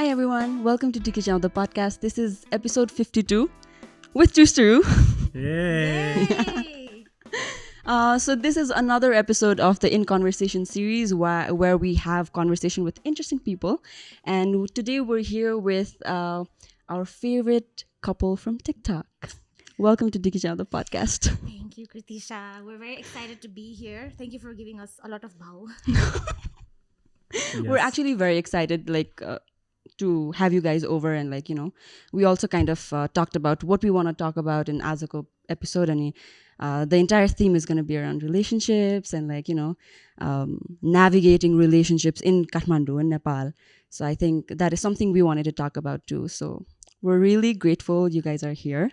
everyone, welcome to Dhikichyau, the podcast. This is episode 52 with Twosteroo. Yay! So this is another episode of the In Conversation series where we have conversation with interesting people. And today we're here with our favorite couple from TikTok. Welcome to Dhikichyau, the podcast. Thank you, Kritisha. We're very excited to be here. Thank you for giving us a lot of bow. Yes. We're actually very excited to have you guys over, and we also kind of talked about what we want to talk about in Azako episode, and the entire theme is going to be around relationships and navigating relationships in Kathmandu in Nepal. So I think that is something we wanted to talk about too. So we're really grateful you guys are here,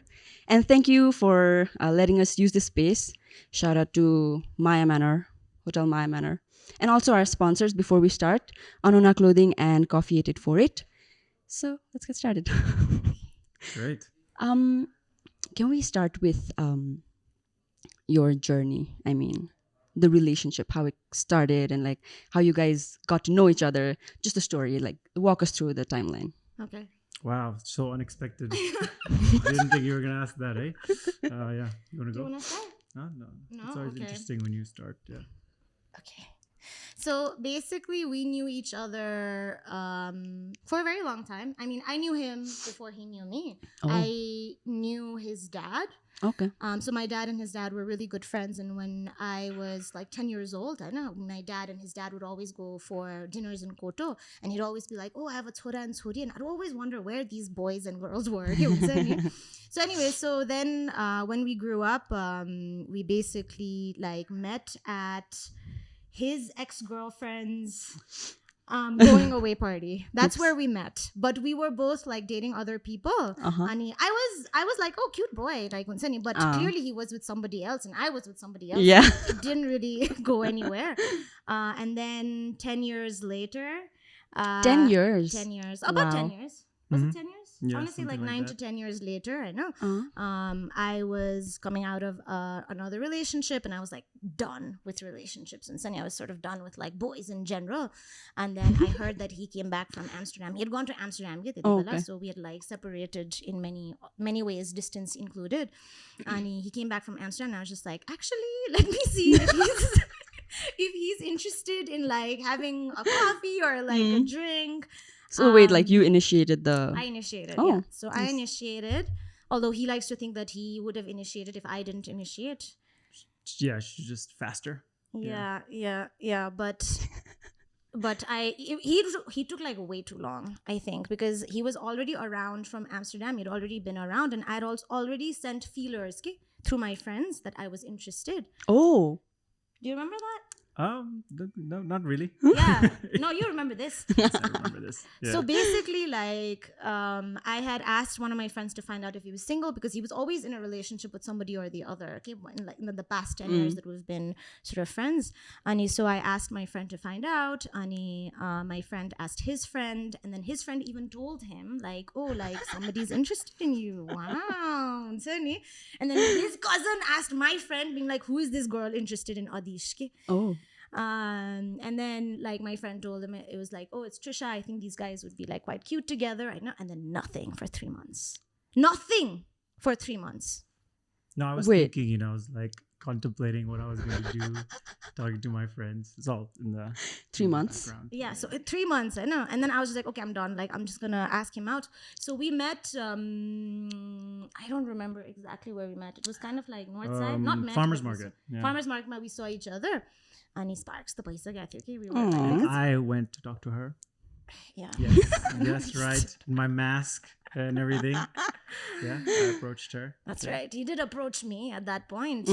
and thank you for letting us use this space. Shout out to Hotel Maya Manor. And also our sponsors before we start, Anona Clothing and Coffee 8848. So let's get started. Great. Can we start with your journey? I mean, the relationship, how it started, and how you guys got to know each other. Just a story, walk us through the timeline. Okay. Wow, so unexpected. Didn't think you were gonna ask that, eh? Yeah. You wanna Do go? you want to start? No. No? It's always Okay. interesting when you start. Yeah. Okay. So basically, we knew each other for a very long time. I mean, I knew him before he knew me. Oh. I knew his dad. Okay. So my dad and his dad were really good friends. And when I was 10 years old, I know my dad and his dad would always go for dinners in Koto. And he'd always be like, oh, I have a chora and chori. And I'd always wonder where these boys and girls were. So anyway, so then when we grew up, we basically met at his ex-girlfriend's going away party. That's where we met. But we were both dating other people. Uh-huh. And I was like, oh, cute boy, but clearly he was with somebody else and I was with somebody else. Yeah. It didn't really go anywhere. And then 10 years later. 10 years. 10 years. About Wow. 10 years. Was Mhm. it 10 years? Yeah, Honestly, something like 9 that. to 10 years later, I know. Uh-huh. I was coming out of another relationship and I was done with relationships. And suddenly I was sort of done with boys in general. And then I heard that he came back from Amsterdam. He had gone to Amsterdam. Oh, okay. So we had separated in many ways, distance included. And he came back from Amsterdam and I was just actually, let me see if he's, if he's interested in having a coffee or a drink. So wait, you initiated the... I initiated. Oh, Yeah. So I nice. initiated, although he likes to think that he would have initiated if I didn't initiate. Yeah, she's just faster. Yeah. But he took way too long, I think, because he was already around from Amsterdam. He'd already been around, and I'd already sent feelers through my friends that I was interested. Oh. Do you remember that? No, not really. Yeah. No, you remember this. I remember this. Yeah. So basically, I had asked one of my friends to find out if he was single because he was always in a relationship with somebody or the other. Okay, in the past 10 years that we've been sort of friends, and so I asked my friend to find out. And my friend asked his friend, and then his friend even told him somebody's interested in you. Wow, and then his cousin asked my friend, being who is this girl interested in Adhish? Oh. And then my friend told him it was oh, it's Trisha. I think these guys would be quite cute together. I know. And then nothing for 3 months. Nothing for 3 months. No, I was Wait. thinking, I was contemplating what I was going to do, talking to my friends. It's all in the 3 in the months. background. Yeah, so 3 months, I know. And then I was just okay, I'm done. I'm just gonna ask him out. So we met. I don't remember exactly where we met. It was kind of north side, not met. Farmers but we market. saw- Yeah. Farmers market. We saw each other, and he sparks the paisa gaya thi, okay? We were Aw. I went to talk to her. yeah. Yes, right. My mask and everything. Yeah, I approached her. That's right. He did approach me at that point,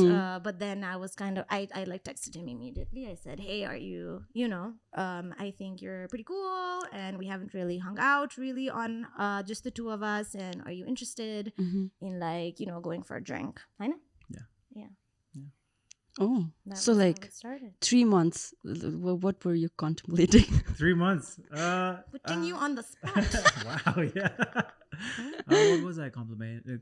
but then I was kind of I texted him immediately. I said, "Hey, are you? I think you're pretty cool, and we haven't really hung out really on just the two of us. And are you interested in going for a drink?" I know. Yeah. Oh. That So was how it started. 3 months. What were you contemplating? 3 months. Putting you on the spot. Wow, yeah. What was I complimenting?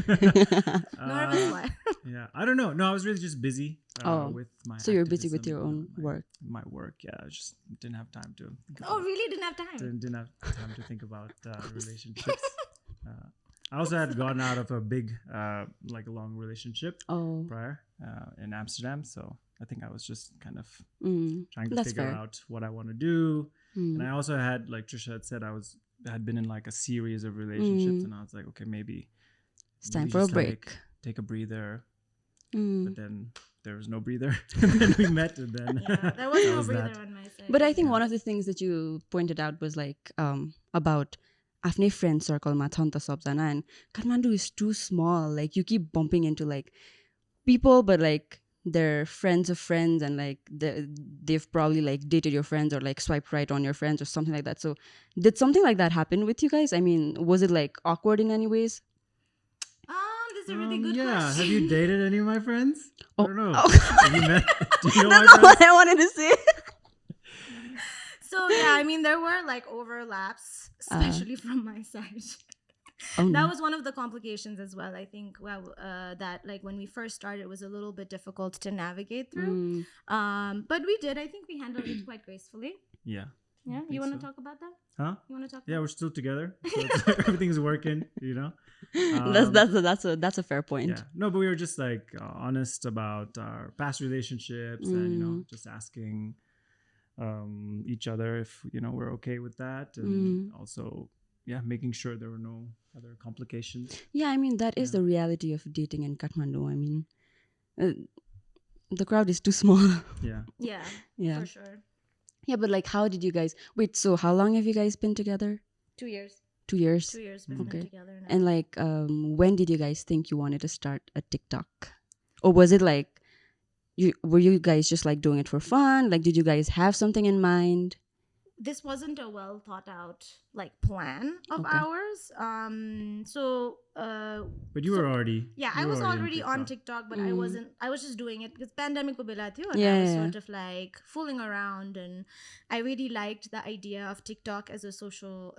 Nervous why? Yeah, I don't know. No, I was really just busy with my. So you're busy with activism, your own work. My work, yeah. I just didn't have time to. Oh, really? Didn't have time. Didn't have time to think about relationships. I also had gotten out of a big, like a long relationship prior in Amsterdam, so I think I was just kind of trying to figure out what I want to do. And I also had, like Trisha had said, I had been in like a series of relationships, and I was like, okay, maybe it's time for a break. Take a breather. But then there was no breather. And then we met, and then there was no breather on my side. But I think one of the things that you pointed out was like about आफ्नै friend circle-मा छ नि त सबजना, and Kathmandu is too small. Like you keep bumping into like people, but like they're friends of friends, and like they've probably like dated your friends or like swiped right on your friends or something like that. So did something like that happen with you guys? I mean, was it like awkward in any ways? This is a really good question. Have you dated any of my friends? Oh. I don't know. Have you met? Do you know my That's friends? what I wanted to say. So yeah, I mean, there were like overlaps, especially from my side. That was one of the complications as well. I think that like when we first started, it was a little bit difficult to navigate through. But we did. I think we handled it quite gracefully. Yeah. Yeah. You want to talk about that? Huh? You want to talk? Yeah, we're still together. So everything's working. You know. That's a fair point. Yeah. No, but we were just like honest about our past relationships, and just asking each other if we're okay with that, and also making sure there were no other complications. Yeah, I mean that is the reality of dating in Kathmandu. I mean, the crowd is too small. Yeah, for sure. Yeah, but like, how did you guys wait? So how long have you guys been together? 2 years. 2 years. 2 years we've been together now. And like, when did you guys think you wanted to start a TikTok, or was it like were you guys just like doing it for fun? Like, did you guys have something in mind? This wasn't a well thought out like plan of ours. But you were already. Yeah, I was already on TikTok, but I wasn't. I was just doing it because pandemic ko bela thiyo, and I was sort of like fooling around, and I really liked the idea of TikTok as a social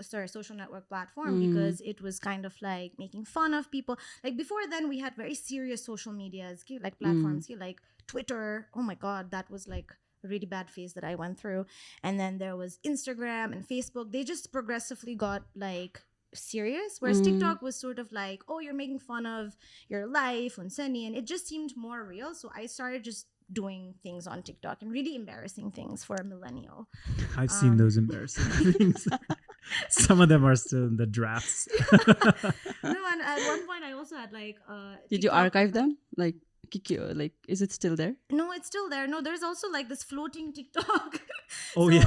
network platform because it was kind of like making fun of people. Like before then, we had very serious social medias, like platforms, like Twitter. Oh my God, that was like a really bad phase that I went through. And then there was Instagram and Facebook. They just progressively got like serious, whereas TikTok was sort of like, oh, you're making fun of your life, unseni, and it just seemed more real. So I started just doing things on TikTok and really embarrassing things for a millennial. I've seen those embarrassing things. Some of them are still in the drafts. No, and at one point I also had like did you archive them? Like Dhikichyau, like, is it still there? No, it's still there. No, there's also like this floating TikTok. Oh, yeah.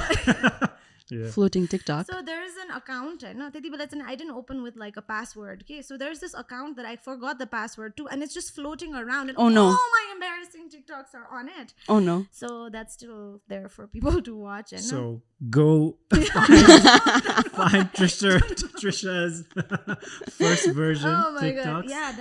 Floating TikTok. So there's an account, I didn't open with like a password. Okay, so there's this account that I forgot the password to, and it's just floating around, and all my embarrassing TikToks are on it. Oh no. So that's still there for people to watch. And so go find Trisha's first version TikToks. God. Yeah,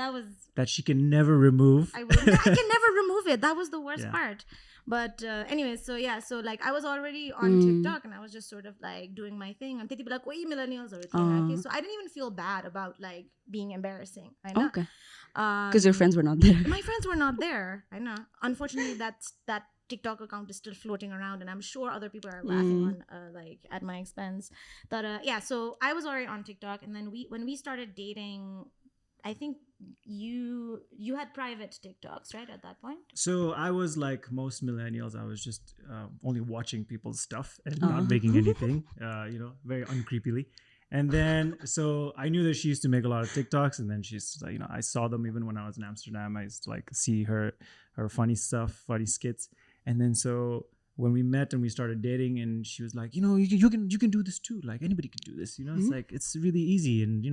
that she can never remove. I can never remove it. That was the worst part. But anyway, so like I was already on TikTok, and I was just sort of like doing my thing. And like, millennials or okay? So I didn't even feel bad about like being embarrassing. I know. Okay. Because your friends were not there. My friends were not there. I know. Unfortunately, that TikTok account is still floating around, and I'm sure other people are laughing on like at my expense. But so I was already on TikTok, and then when we started dating, I think you had private TikToks, right, at that point? So I was like most millennials. I was just only watching people's stuff and not making anything, very uncreepily. And then, so I knew that she used to make a lot of TikToks, and then she's like, I saw them even when I was in Amsterdam. I used to like see her funny stuff, funny skits. And then so when we met and we started dating, and she was like, you can do this too. Like anybody can do this, It's like, it's really easy. And,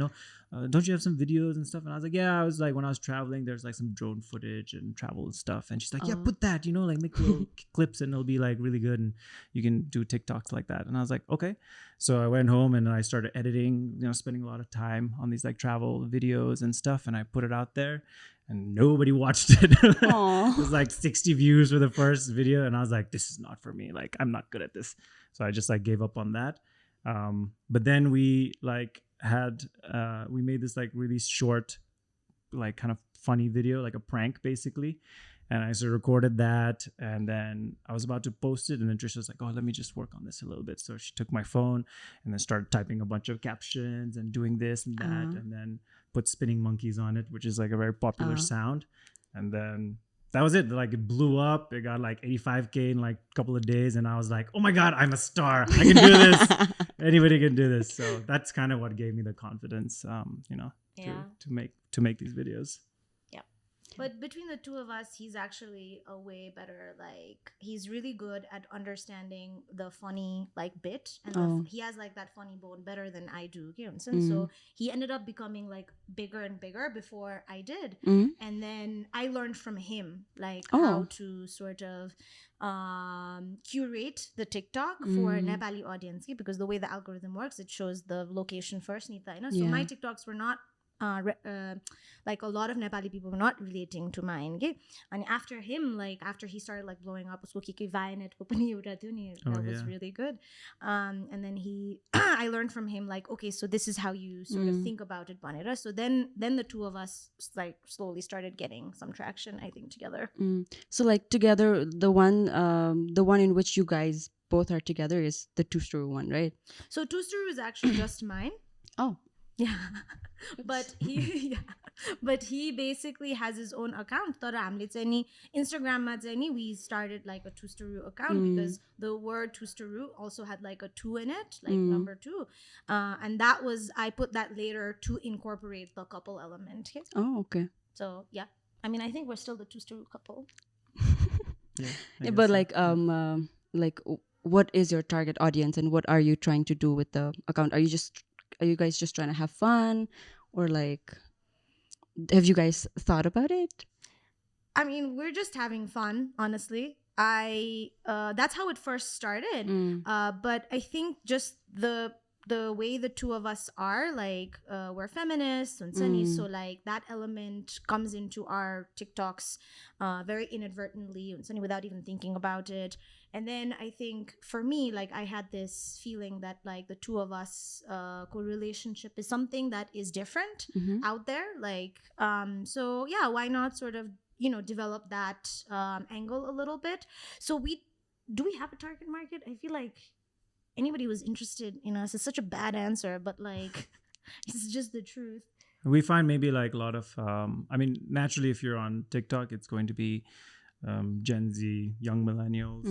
don't you have some videos and stuff? And I was like, yeah, I was like, when I was traveling, there's like some drone footage and travel stuff. And she's like, yeah, put that, like make little clips, and it'll be like really good. And you can do TikToks like that. And I was like, okay. So I went home and I started editing, spending a lot of time on these like travel videos and stuff. And I put it out there. And nobody watched it. It was like 60 views for the first video. And I was like, this is not for me. Like, I'm not good at this. So I just like gave up on that. But then we like had we made this like really short, like kind of funny video, like a prank basically. And I sort of recorded that, and then I was about to post it, and then Trisha was like, "Oh, let me just work on this a little bit." So she took my phone and then started typing a bunch of captions and doing this and that, and then put spinning monkeys on it, which is like a very popular sound. And then that was it. Like it blew up. It got like 85K in like a couple of days, and I was like, "Oh my god, I'm a star! I can do this. Anybody can do this." So that's kind of what gave me the confidence, to make these videos. But between the two of us, he's actually a way better, like, he's really good at understanding the funny, like, bit. And he has, like, that funny bone better than I do. So he ended up becoming, like, bigger and bigger before I did. And then I learned from him, like, how to sort of curate the TikTok for Nepali audience. Because the way the algorithm works, it shows the location first. So my TikToks were not like a lot of Nepali people were not relating to mine. Okay? And after him, like after he started like blowing up, that was really good. And then I learned from him like, okay, so this is how you sort of think about it, Banera. So then the two of us like slowly started getting some traction, I think, together. So like together, the one in which you guys both are together is the Twosteroo one, right? So Twosteroo is actually just mine. Oh. Yeah. But he basically has his own account. Instagram we started like a Twosteroo account because the word Twosteroo also had like a 2 in it, like number 2. And that was, I put that later to incorporate the couple element. Okay? Oh, okay. So yeah. I mean, I think we're still the Twosteroo couple. But like what is your target audience and what are you trying to do with the account? Are you guys just trying to have fun, or like have you guys thought about it? I mean, we're just having fun, honestly. That's how it first started. But I think just the way the two of us are, like we're feminists and sunny, so like that element comes into our TikToks very inadvertently and sunny without even thinking about it. And then I think for me, like I had this feeling that like the two of us relationship is something that is different out there, like so yeah, why not sort of develop that angle a little bit. So do we have a target market? I feel like anybody who's interested in us is such a bad answer, but like it's just the truth. We find maybe like a lot of I mean, naturally if you're on TikTok, it's going to be Gen Z, young millennials,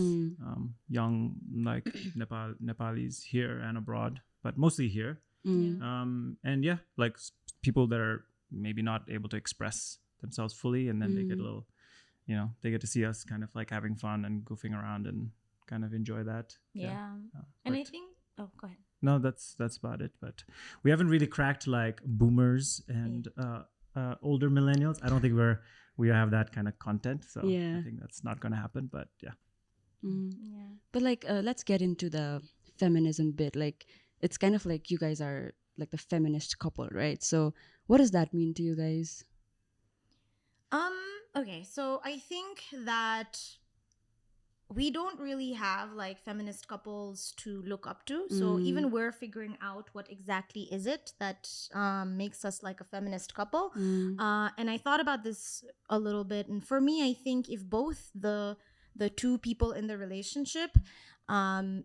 young like Nepalis here and abroad, but mostly here. And yeah, like people that are maybe not able to express themselves fully, and then they get a little, they get to see us kind of like having fun and goofing around and kind of enjoy that. And I think go ahead. No, that's about it. But we haven't really cracked like boomers and older millennials. I don't think we have that kind of content, so I think that's not going to happen. But but like let's get into the feminism bit. Like it's kind of like you guys are like the feminist couple, right? So what does that mean to you guys? Okay, so I think that we don't really have like feminist couples to look up to. So even we're figuring out what exactly is it that makes us like a feminist couple. And I thought about this a little bit. And for me, I think if both the two people in the relationship,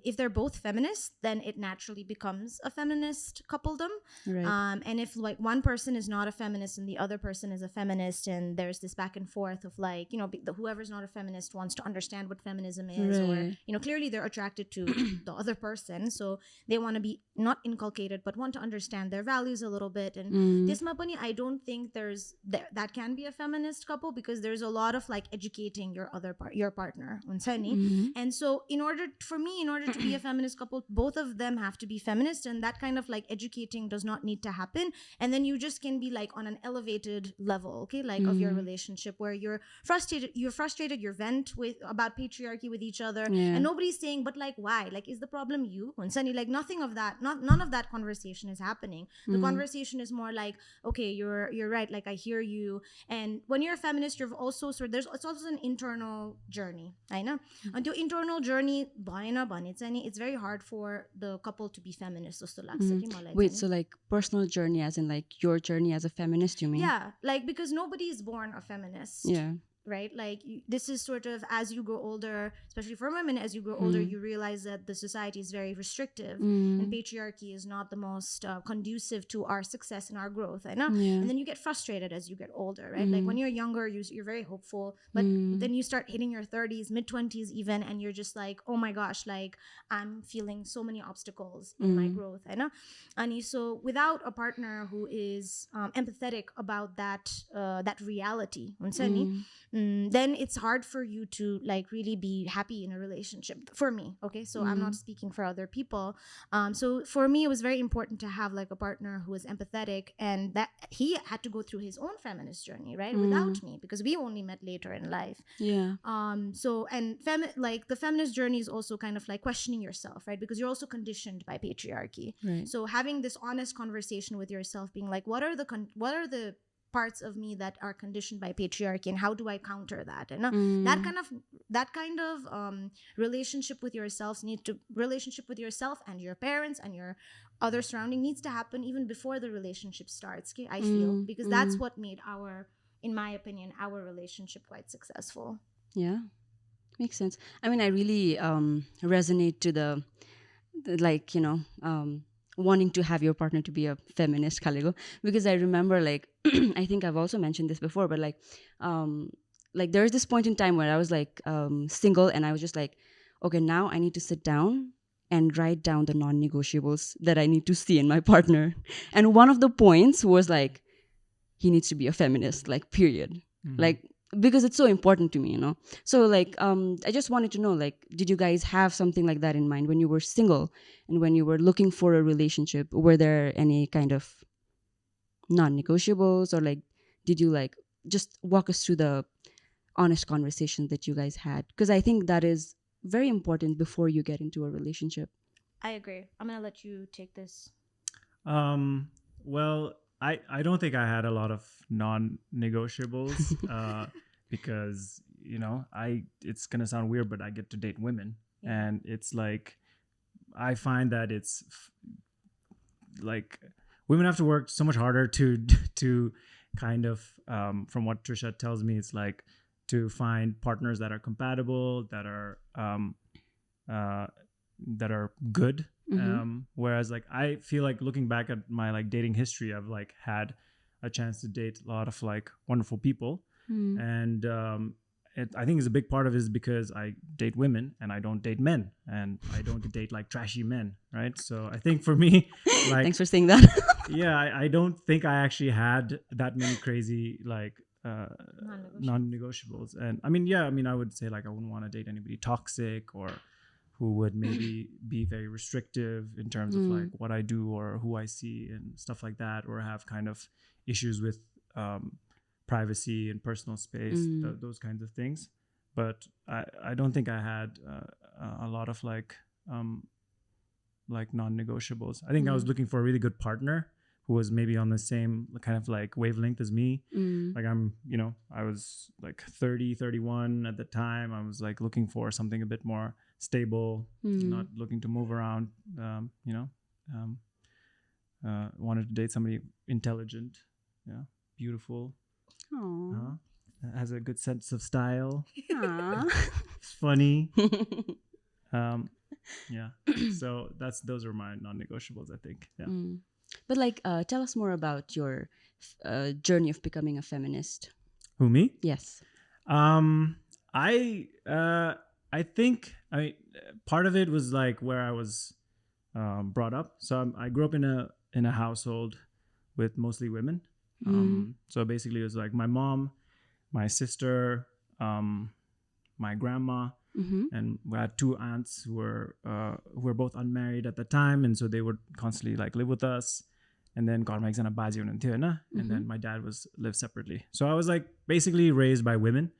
if they're both feminists, then it naturally becomes a feminist coupledom. Right. And if like one person is not a feminist and the other person is a feminist, and there's this back and forth of like, whoever's not a feminist wants to understand what feminism is, or clearly they're attracted to the other person, so they want to be not inculcated but want to understand their values a little bit. And this mapani, I don't think that can be a feminist couple, because there's a lot of like educating your partner. And so in order to be a feminist couple, both of them have to be feminist, and that kind of like educating does not need to happen. And then you just can be like on an elevated level, okay, like of your relationship, where you're frustrated, you vent about patriarchy with each other, and nobody's saying, but like, why? Like, is the problem you? And suddenly, like, nothing of that, none of that conversation is happening. The conversation is more like, okay, you're right, like I hear you. And when you're a feminist, you're also it's also an internal journey. I know. And your internal journey, भएन भने चाहिँ नि it's very hard for the couple to be feminist जस्तो लाग्छ कि मलाई Wait, चाहिँ so like personal journey as in like your journey as a feminist, you mean? yeah, like because nobody is born a feminist. Yeah. Right, like this is sort of as you grow older, especially for women, as you grow older, you realize that the society is very restrictive and patriarchy is not the most conducive to our success and our growth. I know, Yeah. and then you get frustrated as you get older, right? Like when you're younger, you're very hopeful, but then you start hitting your 30s, mid 20s even, and you're just like, oh my gosh, like I'm feeling so many obstacles in my growth. I know, and so without a partner who is empathetic about that reality, then it's hard for you to like really be happy in a relationship for me. Okay, so I'm not speaking for other people. So for me it was very important to have like a partner who was empathetic, and that he had to go through his own feminist journey, right, without me, because we only met later in life. Yeah. So and like the feminist journey is also kind of like questioning yourself, right, because you're also conditioned by patriarchy. Right. So having this honest conversation with yourself, being like, what are the parts of me that are conditioned by patriarchy, and how do I counter that? And that kind of relationship with yourself and your parents and your other surrounding needs to happen even before the relationship starts. Okay, I feel, because that's what made in my opinion, our relationship quite successful. Yeah, makes sense. I mean, I really resonate to the like, you know, wanting to have your partner to be a feminist, Kaligo, because I remember like I think I've also mentioned this before, but like there's this point in time where I was like single, and I was just like, okay, now I need to sit down and write down the non-negotiables that I need to see in my partner. And one of the points was like, he needs to be a feminist, like period. Like, because it's so important to me, you know. So like I just wanted to know, like, did you guys have something like that in mind when you were single and when you were looking for a relationship? Were there any kind of non-negotiables, or like did you like just walk us through the honest conversation that you guys had? Because I think that is very important before you get into a relationship. I agree. I'm gonna let you take this. Well, I don't think I had a lot of non-negotiables because, you know, it's gonna sound weird, but I get to date women, and it's like I find that it's like women have to work so much harder to kind of from what Trisha tells me, it's like to find partners that are compatible, that are good. Whereas like I feel like looking back at my like dating history, I've like had a chance to date a lot of like wonderful people, and I think it's a big part of it is because I date women and I don't date men, and I don't date like trashy men, right? So I think for me, like, thanks for saying that. yeah, I don't think I actually had that many crazy like non-negotiables. And I mean, I would say like I wouldn't want to date anybody toxic or who would maybe be very restrictive in terms of like what I do or who I see and stuff like that, or have kind of issues with privacy and personal space, those kinds of things. But I don't think I had a lot of like non-negotiables. I think I was looking for a really good partner who was maybe on the same kind of like wavelength as me. Like I'm, you know, I was like 30, 31 at the time. I was like looking for something a bit more stable, not looking to move around, you know, wanted to date somebody intelligent, yeah, beautiful, has a good sense of style, funny. Yeah, so those are my non-negotiables, I think. Yeah. But like tell us more about your journey of becoming a feminist. Who, me? Yes. I think part of it was like where I was brought up. So I grew up in a household with mostly women. So basically it was like my mom, my sister, my grandma, and we had two aunts who were both unmarried at the time, and so they would constantly like live with us. And then and then my dad lived separately. So I was like basically raised by women,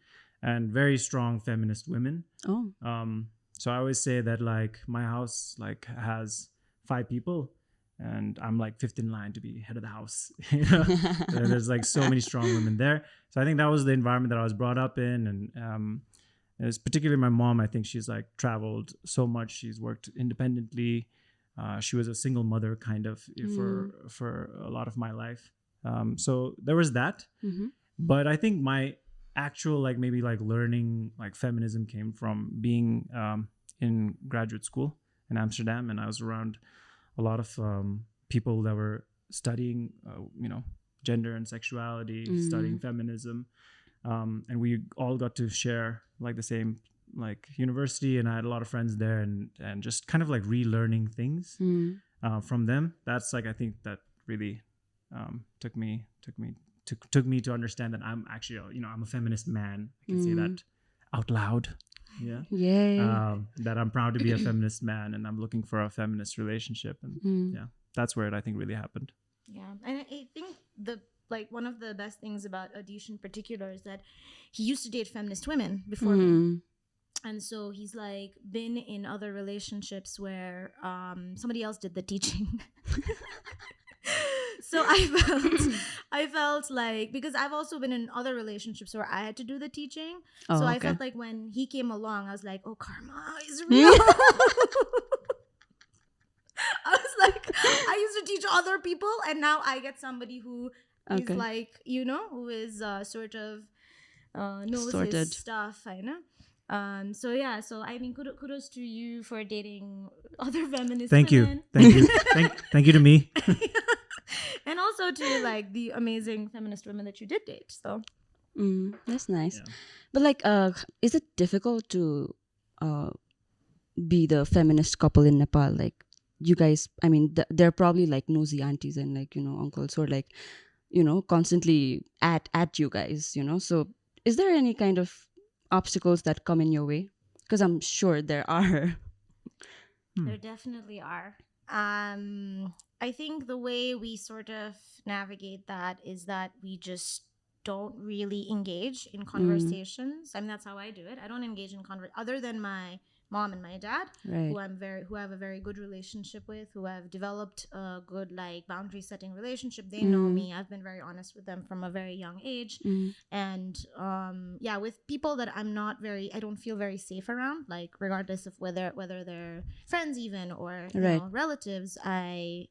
and very strong feminist women. So I always say that like my house like has 5 people, and I'm like fifth in line to be head of the house. You know? There's like so many strong women there. So I think that was the environment that I was brought up in, It's particularly my mom. I think she's like traveled so much. She's worked independently. She was a single mother kind of for a lot of my life. So there was that. But I think my actual like maybe like learning like feminism came from being in graduate school in Amsterdam, and I was around a lot of people that were studying gender and sexuality, studying feminism, and we all got to share like the same like university, and I had a lot of friends there, and just kind of like relearning things from them. That's like I think that really took me to understand that I'm actually I'm a feminist man. I can say that out loud. That I'm proud to be a feminist man, and I'm looking for a feminist relationship, and that's where it I think really happened. And I think one of the best things about Adhish in particular is that he used to date feminist women before me. And so he's like been in other relationships where somebody else did the teaching. So I felt like, because I've also been in other relationships where I had to do the teaching. So I felt like when he came along, I was like, oh, karma is real. I was like, I used to teach other people, and now I get somebody who is like, who is sort of knows his stuff, I know. So I mean, kudos to you for dating other feminist women. Thank you to me. And also to like the amazing feminist women that you did date. So that's nice. But like, is it difficult to be the feminist couple in Nepal? Like, you guys, I mean, they're probably like nosy aunties and like uncles who are like constantly at you guys. So is there any kind of obstacles that come in your way? Because I'm sure there are. There definitely are. I think the way we sort of navigate that is that we just don't really engage in conversations. I mean, that's how I do it. I don't engage in other than my mom and my dad, who have a very good relationship with, who have developed a good like boundary setting relationship. They know me. I've been very honest with them from a very young age. And with people that I don't feel very safe around, like regardless of whether they're friends even or relatives, I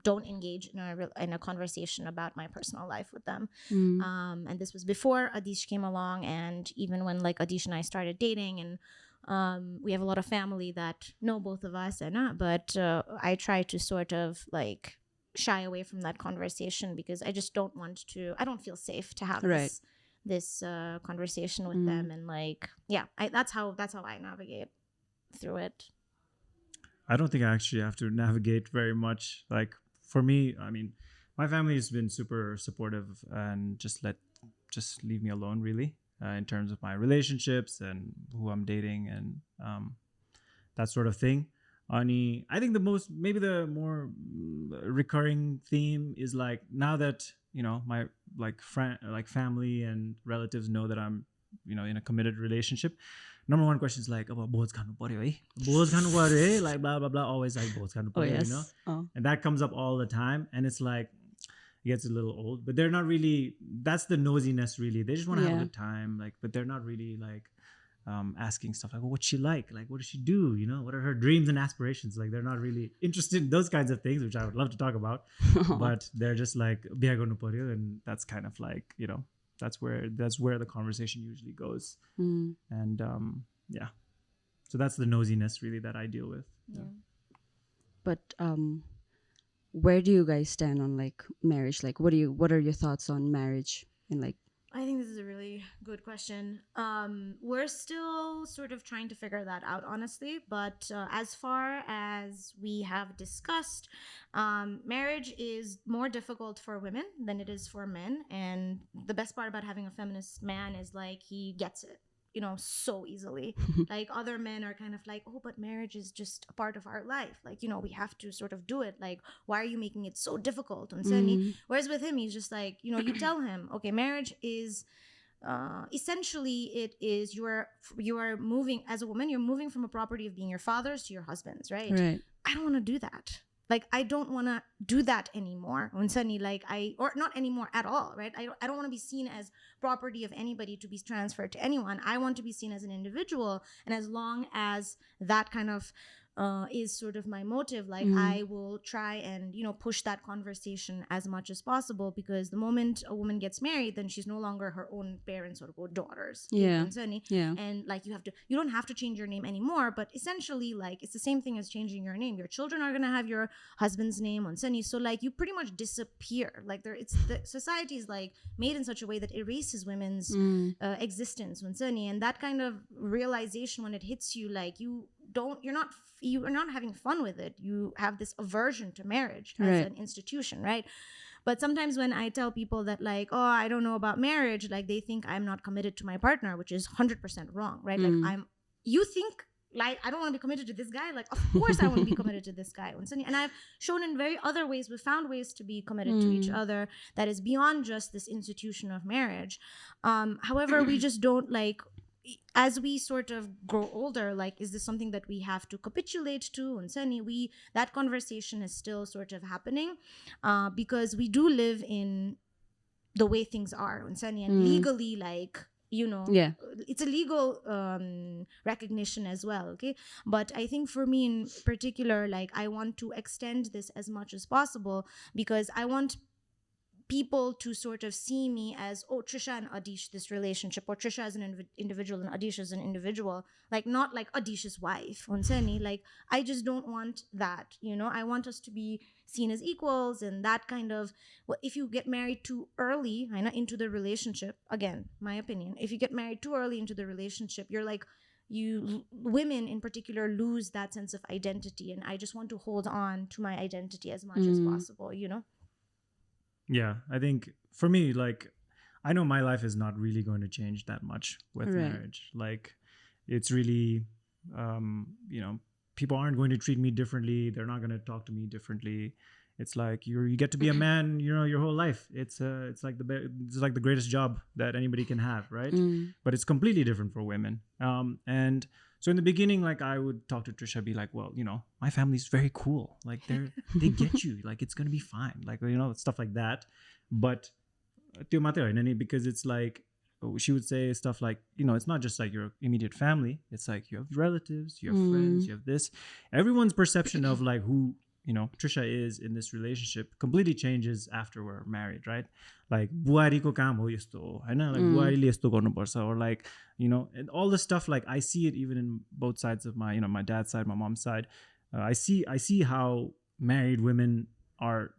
don't engage in a conversation about my personal life with them. And this was before Adhish came along, and even when like Adhish and I started dating, and we have a lot of family that know both of us, but I try to sort of like shy away from that conversation because I just don't want to. I don't feel safe to have this conversation with them, and like that's how I navigate through it. I don't think I actually have to navigate very much. Like for me, I mean, my family has been super supportive and just leave me alone, really. In terms of my relationships and who I'm dating and that sort of thing. I think the more recurring theme is like, now that my like family and relatives know that I'm in a committed relationship, number one question is like, about both khanu paryo hai, like blah blah blah, always like both khanu paryo, and that comes up all the time, and it's like, it gets a little old, but they're not really, that's the nosiness really. They just want to have a good time, like, but they're not really like asking stuff like, well, what's she like what does she do, what are her dreams and aspirations? Like, they're not really interested in those kinds of things, which I would love to talk about. But they're just like, biha garnu paryo, and that's kind of like, that's where the conversation usually goes. And so that's the nosiness really that I deal with. But where do you guys stand on like marriage? Like, what are your thoughts on marriage? And like, I think this is a really good question. We're still sort of trying to figure that out, honestly. But as far as we have discussed, marriage is more difficult for women than it is for men. And the best part about having a feminist man is like, he gets it, so easily. Like, other men are kind of like, oh, but marriage is just a part of our life. Like, we have to sort of do it. Like, why are you making it so difficult? And whereas with him, he's just like, you tell him, okay, marriage is essentially, it is you are moving as a woman. You're moving from a property of being your father's to your husband's, right? Right. I don't want to do that. like I don't want to do that anymore. Or not anymore at all, right? I don't want to be seen as property of anybody to be transferred to anyone. I want to be seen as an individual, and as long as that kind of is sort of my motive, like I will try and push that conversation as much as possible, because the moment a woman gets married, then she's no longer her own parents or daughters. Yeah. And like you don't have to change your name anymore, but essentially like it's the same thing as changing your name. Your children are gonna have your husband's name on Sunny, so like you pretty much disappear. Like the society is like made in such a way that erases women's existence on Sunny, and that kind of realization, when it hits you, like you're not having fun with it. You have this aversion to marriage as an institution, right? But sometimes when I tell people that like, oh, I don't know about marriage, like they think I'm not committed to my partner, which is 100% wrong, right? Like you think like I don't want to be committed to this guy. Like, of course I want to be committed to this guy. And I've shown in very other ways, we found ways to be committed to each other that is beyond just this institution of marriage. However, we just don't like, as we sort of grow older, like, is this something that we have to capitulate to? And Sunny, that conversation is still sort of happening, because we do live in the way things are on Sunny, and legally, like, it's a legal recognition as well. Okay, but I think for me in particular, like, I want to extend this as much as possible, because I want people to sort of see me as, oh, Trisha and Adhish, this relationship, or Trisha as an individual and Adhish as an individual, like not like Adhish's wife on Sunny. Like, I just don't want that. I want us to be seen as equals, and that kind of, if you get married too early into the relationship, again, my opinion, if you get married too early into the relationship, you're like, women in particular lose that sense of identity, and I just want to hold on to my identity as much as possible. Yeah, I think for me, like, I know my life is not really going to change that much with marriage. Like, it's really, people aren't going to treat me differently. They're not going to talk to me differently. It's like you get to be a man, your whole life. It's like the greatest job that anybody can have, right? But it's completely different for women. And so in the beginning, like, I would talk to Trisha, be like, well, my family's very cool. Like, they get you. Like, it's gonna be fine. Like, stuff like that. But because it's like, she would say stuff like, it's not just like your immediate family. It's like you have relatives, you have friends, you have this. Everyone's perception of like who Trisha is in this relationship completely changes after we're married, right? Like, buhariko काम हो यस्तो, हैन? Like, बुहारीले यस्तो गर्नुपर्छ, or like, and all the stuff. Like, I see it even in both sides of my, my dad's side, my mom's side. I see how married women are,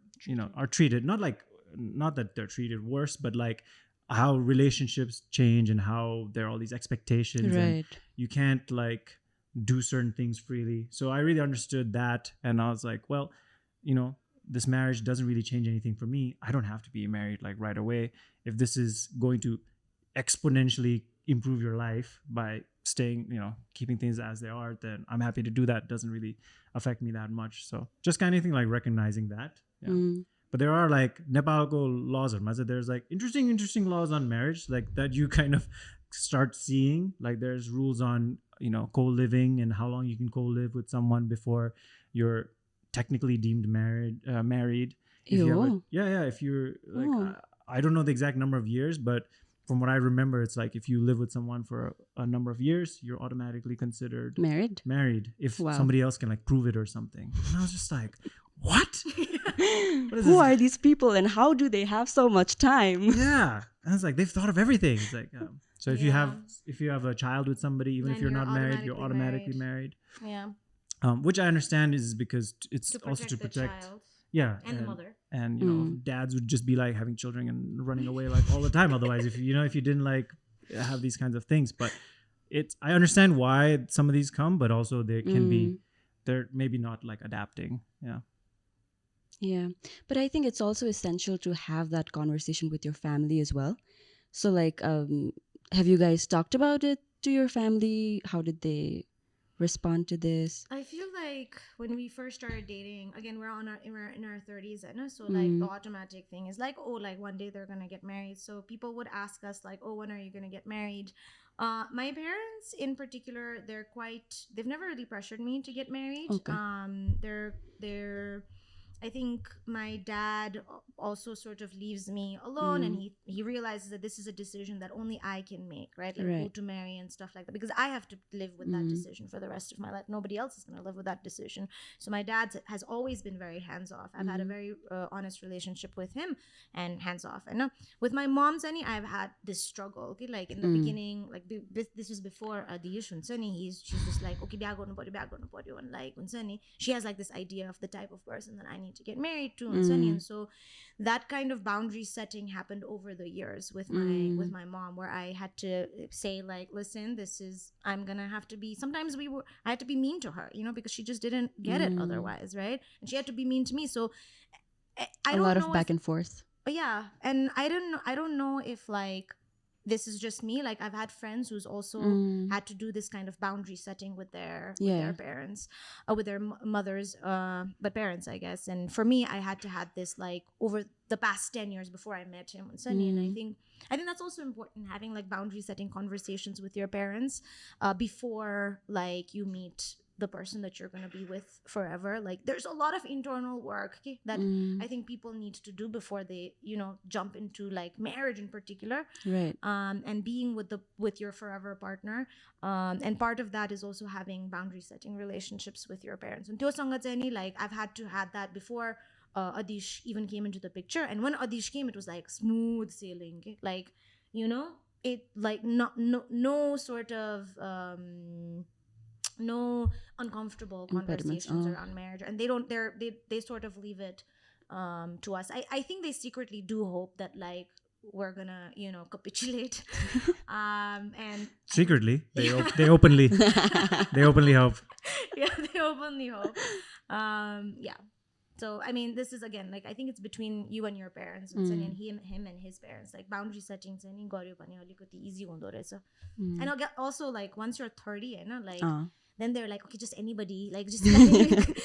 are treated. Not that they're treated worse, but like how relationships change and how there are all these expectations, and you can't like do certain things freely. So I really understood that, and I was like, well, this marriage doesn't really change anything for me. I don't have to be married like right away. If this is going to exponentially improve your life by staying, keeping things as they are, then I'm happy to do that. It doesn't really affect me that much. So just kind of thing, like recognizing that. Yeah. But there are like Nepalko laws, there's like interesting laws on marriage, like that you kind of start seeing. Like, there's rules on co-living and how long you can co-live with someone before you're technically deemed married. If you're like, I don't know the exact number of years, but from what I remember, it's like if you live with someone for a number of years, you're automatically considered married if somebody else can like prove it or something. And I was just like, what? Who are these people and how do they have so much time? Yeah. And it's like, they've thought of everything. It's like, so if you have a child with somebody, even if you're not married, you're automatically married. Yeah. Which I understand is because it's also to protect the child. Yeah. And the mother. And dads would just be like having children and running away like all the time otherwise, if you didn't like have these kinds of things. But I understand why some of these come, but also they can be, they're maybe not like adapting. Yeah, but I think it's also essential to have that conversation with your family as well. So like, have you guys talked about it to your family? How did they respond to this? I feel like when we first started dating, again, we're in our 30s, so like the automatic thing is like, oh, like one day they're gonna get married. So people would ask us like, oh, when are you gonna get married? My parents in particular, they've never really pressured me to get married. Okay. They're I think my dad also sort of leaves me alone, and he realizes that this is a decision that only I can make, right? Like who Right. to marry and stuff like that, because I have to live with that decision for the rest of my life. Nobody else is going to live with that decision. So my dad has always been very hands off. I've had a very honest relationship with him and hands off. And with my mom, Sunny, I've had this struggle. Okay, like in the beginning, like this was before Adhish and Sunny. She's just like, okay, biya garnu paryo, and like when Sunny, she has like this idea of the type of person that I need to get married to and Sunny. And so that kind of boundary setting happened over the years with my mom, where I had to say like, listen, this is, I'm gonna have to be, sometimes I had to be mean to her, because she just didn't get it otherwise, right? And she had to be mean to me. So I A don't lot know of back and forth. yeah, and I don't know if like this is just me. Like I've had friends who's also had to do this kind of boundary setting with their parents, with their mothers, but parents, I guess. And for me, I had to had this like over the past 10 years before I met him and Sunny. And I think that's also important, having like boundary setting conversations with your parents before like you meet the person that you're going to be with forever. Like there's a lot of internal work that I think people need to do before they jump into like marriage in particular, Right. and being with your forever partner, and part of that is also having boundary setting relationships with your parents. And like I've had to had that before Adhish even came into the picture. And when Adhish came, it was like smooth sailing, like it like no sort of no uncomfortable Impediments. conversations around marriage, and they sort of leave it to us. I think they secretly do hope that like we're gonna capitulate, and Secretly, they openly they openly hope. yeah, they openly hope. Yeah. So I mean, this is again like I think it's between you and your parents, and him and his parents. Like boundary setting चाहिँ नि गर्यो भने अलिकति easy हुँदो रहेछ. And also like once you're 30, like then they're like, okay, just anybody, like just like,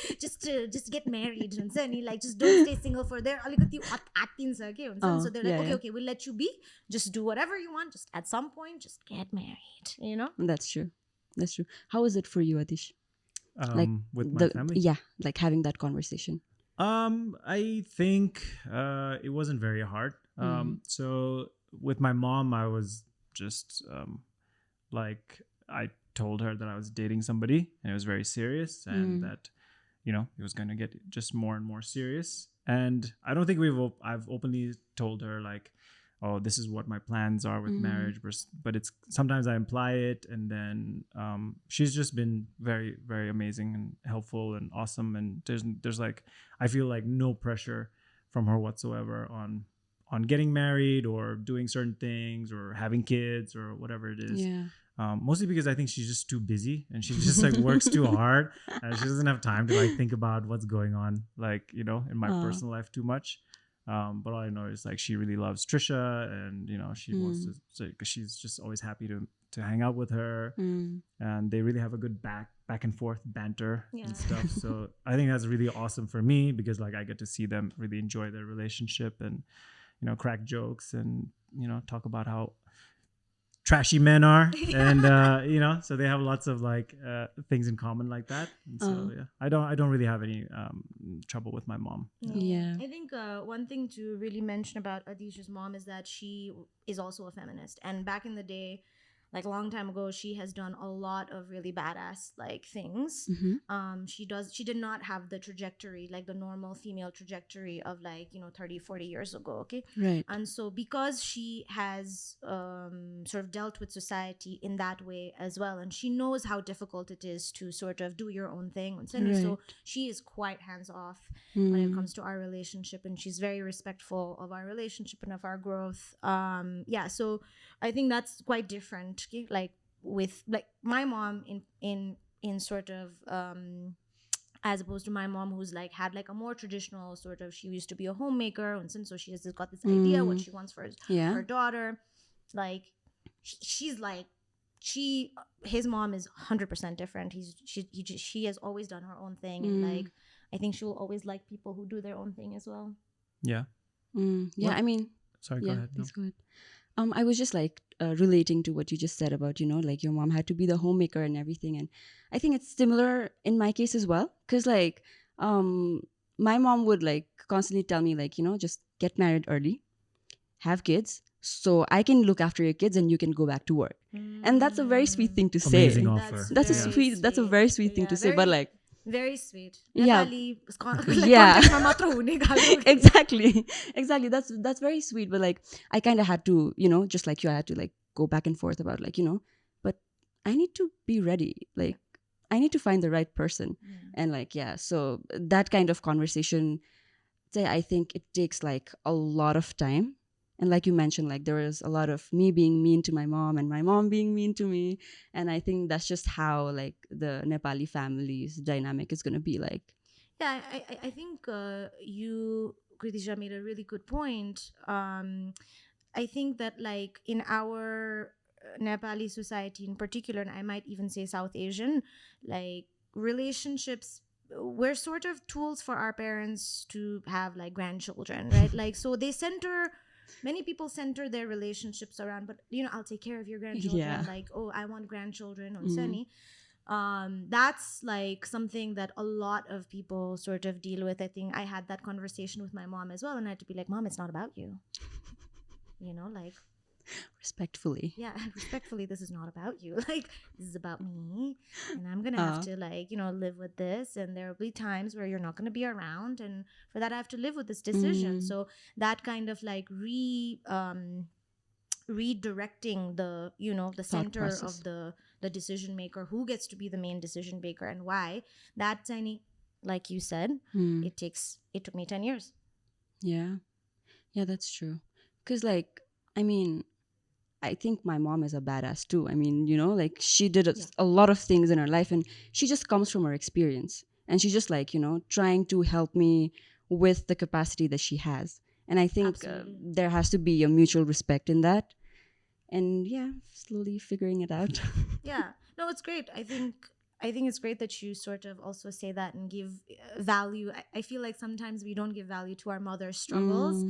just get married, and like just don't stay single for there. So they're like, okay, we'll let you be. Just do whatever you want. Just at some point, just get married. That's true. That's true. How is it for you, Adhish? Like With my family? Yeah, like having that conversation. I think it wasn't very hard. So with my mom, I was just like, I told her that I was dating somebody and it was very serious, and that it was going to get just more and more serious. And I don't think I've openly told her like, oh, this is what my plans are with marriage, but it's sometimes I imply it, and then she's just been very, very amazing and helpful and awesome. And there's like, I feel like no pressure from her whatsoever on getting married or doing certain things or having kids or whatever it is. Yeah. Mostly because I think she's just too busy and she just like works too hard, and she doesn't have time to like think about what's going on like in my personal life too much. But all I know is like she really loves Trisha, and she wants to say, because she's just always happy to hang out with her, and they really have a good back and forth banter and stuff. So I think that's really awesome for me, because like I get to see them really enjoy their relationship and crack jokes and talk about how trashy men are, and so they have lots of like things in common like that. And so yeah, I don't really have any trouble with my mom. Yeah. I think one thing to really mention about Adhish's mom is that she is also a feminist, and back in the day, like a long time ago, she has done a lot of really badass like things. She did not have the trajectory, like the normal female trajectory of like 30, 40 years ago. Okay. Right. And so because she has sort of dealt with society in that way as well, and she knows how difficult it is to sort of do your own thing, Right. so she is quite hands off when it comes to our relationship, and she's very respectful of our relationship and of our growth. So I think that's quite different, like with like my mom in sort of as opposed to my mom, who's like had like a more traditional sort of, she used to be a homemaker, and so she has got this idea what she wants for her daughter. Like she's like, his mom is 100% different. She has always done her own thing, and like I think she will always like people who do their own thing as well. Yeah. Yeah. Well, I mean, sorry, go yeah, ahead. please go ahead. I was just like relating to what you just said about, like your mom had to be the homemaker and everything. And I think it's similar in my case as well. Because like my mom would like constantly tell me like, just get married early, have kids, so I can look after your kids and you can go back to work. And that's a very sweet thing to Amazing say. offer. That's a Yeah. sweet. That's a very sweet thing to say. But like, very sweet. Yeah. Nepali, Yeah. context ma matra hune खाले. exactly. That's very sweet. But like, I kind of had to, just like you, I had to like go back and forth about like, but I need to be ready. Like, I need to find the right person. And like, yeah. So that kind of conversation, I think it takes like a lot of time. And like you mentioned, like there was a lot of me being mean to my mom and my mom being mean to me. And I think that's just how like the Nepali family's dynamic is going to be like. Yeah, I think you, Kritisha, made a really good point. I think that like in our Nepali society in particular, and I might even say South Asian, like relationships, we're sort of tools for our parents to have like grandchildren, right? Like, so they center, many people center their relationships around, but I'll take care of your grandchildren. Yeah. Like, oh, I want grandchildren on Sunny. That's like something that a lot of people sort of deal with. I think I had that conversation with my mom as well, and I had to be like, Mom, it's not about you. Like Respectfully. yeah, respectfully, this is not about you. Like, this is about me, and I'm gonna have to like live with this, and there will be times where you're not gonna be around, and for that I have to live with this decision. So that kind of like redirecting the the center process of the decision maker, who gets to be the main decision maker and why, that tiny, like you said, it took me 10 years. Yeah, that's true. Because like, I mean, I think my mom is a badass too. I mean, like she did a lot of things in her life, and she just comes from her experience, and she's just like, trying to help me with the capacity that she has. And I think there has to be a mutual respect in that. And yeah, slowly figuring it out. Yeah, no, it's great. I think it's great that you sort of also say that and give value. I feel like sometimes we don't give value to our mother's struggles,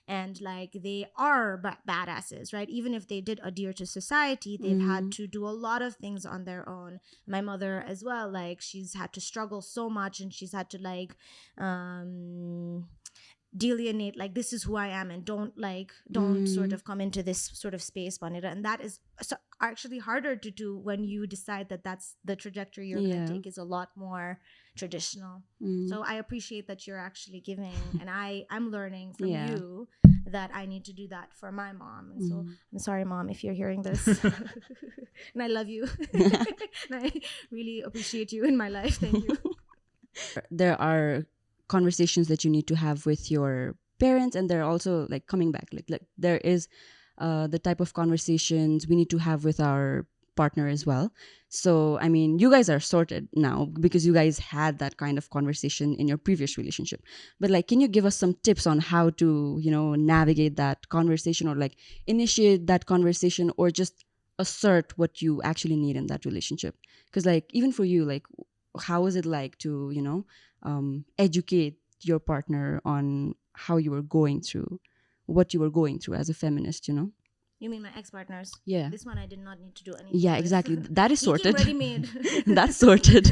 and like they are badasses, right? Even if they did adhere to society, they've had to do a lot of things on their own. My mother as well, like she's had to struggle so much, and she's had to like delineate like, this is who I am, and don't sort of come into this sort of space, Panita. And that is actually harder to do when you decide that that's the trajectory you're going to take, is a lot more traditional. So I appreciate that you're actually giving, and I'm learning from you that I need to do that for my mom. And so I'm sorry, Mom, if you're hearing this. And I love you. And I really appreciate you in my life. Thank you. There are conversations that you need to have with your parents, and they're also like coming back, like there is the type of conversations we need to have with our partner as well. So I mean, you guys are sorted now because you guys had that kind of conversation in your previous relationship, but like, can you give us some tips on how to navigate that conversation, or like initiate that conversation, or just assert what you actually need in that relationship? Because like, even for you, like, how is it like to educate your partner on how you were going through, what you were going through as a feminist? You mean my ex-partners? Yeah. This one I did not need to do anything. Yeah, with. exactly. That is sorted. Ready-made. That's sorted.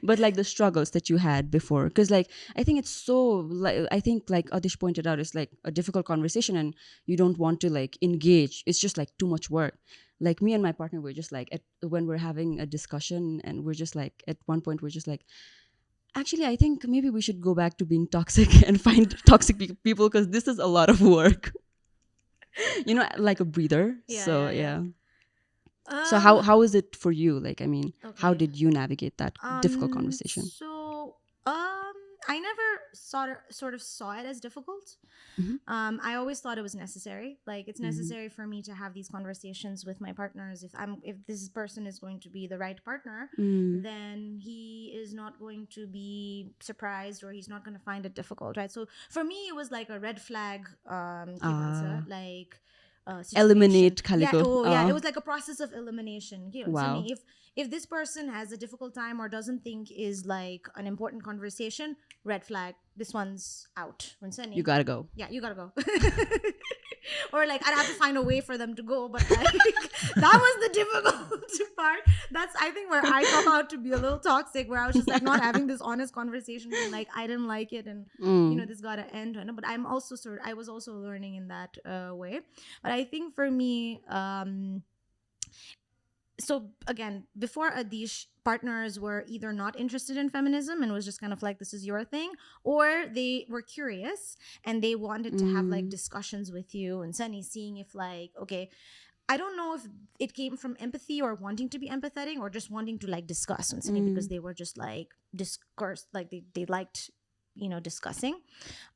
But like the struggles that you had before, because like I think it's so, like I think like Adhish pointed out, it's like a difficult conversation, and you don't want to like engage. It's just like too much work. Like me and my partner, we're just like when we're having a discussion, and we're just like, at one point we're just like, actually I think maybe we should go back to being toxic and find toxic people, because this is a lot of work. Like a breather. Yeah. So how is it for you? Like, I mean, how did you navigate that difficult conversation? So I never sort of saw it as difficult. I always thought it was necessary. Like, it's necessary for me to have these conversations with my partners. If this person is going to be the right partner, then he is not going to be surprised, or he's not going to find it difficult, right? So for me, it was like a red flag. Like. Eliminate Calico. It was like a process of elimination. Wow. So if this person has a difficult time or doesn't think is like an important conversation, red flag, this one's out. You gotta go. Yeah, you gotta go. or like I'd have to find a way for them to go. But like, that was the difficult part. That's I think where I come out to be a little toxic, where I was just like not having this honest conversation, and like I didn't like it, and this gotta end. But I was also learning in that way. But I think for me, so again, before Adhish, partners were either not interested in feminism and was just kind of like, this is your thing, or they were curious and they wanted to have like discussions with you and Sunny, seeing if like, okay, I don't know if it came from empathy or wanting to be empathetic or just wanting to like discuss and Sunny because they were just like discourse, like they liked discussing.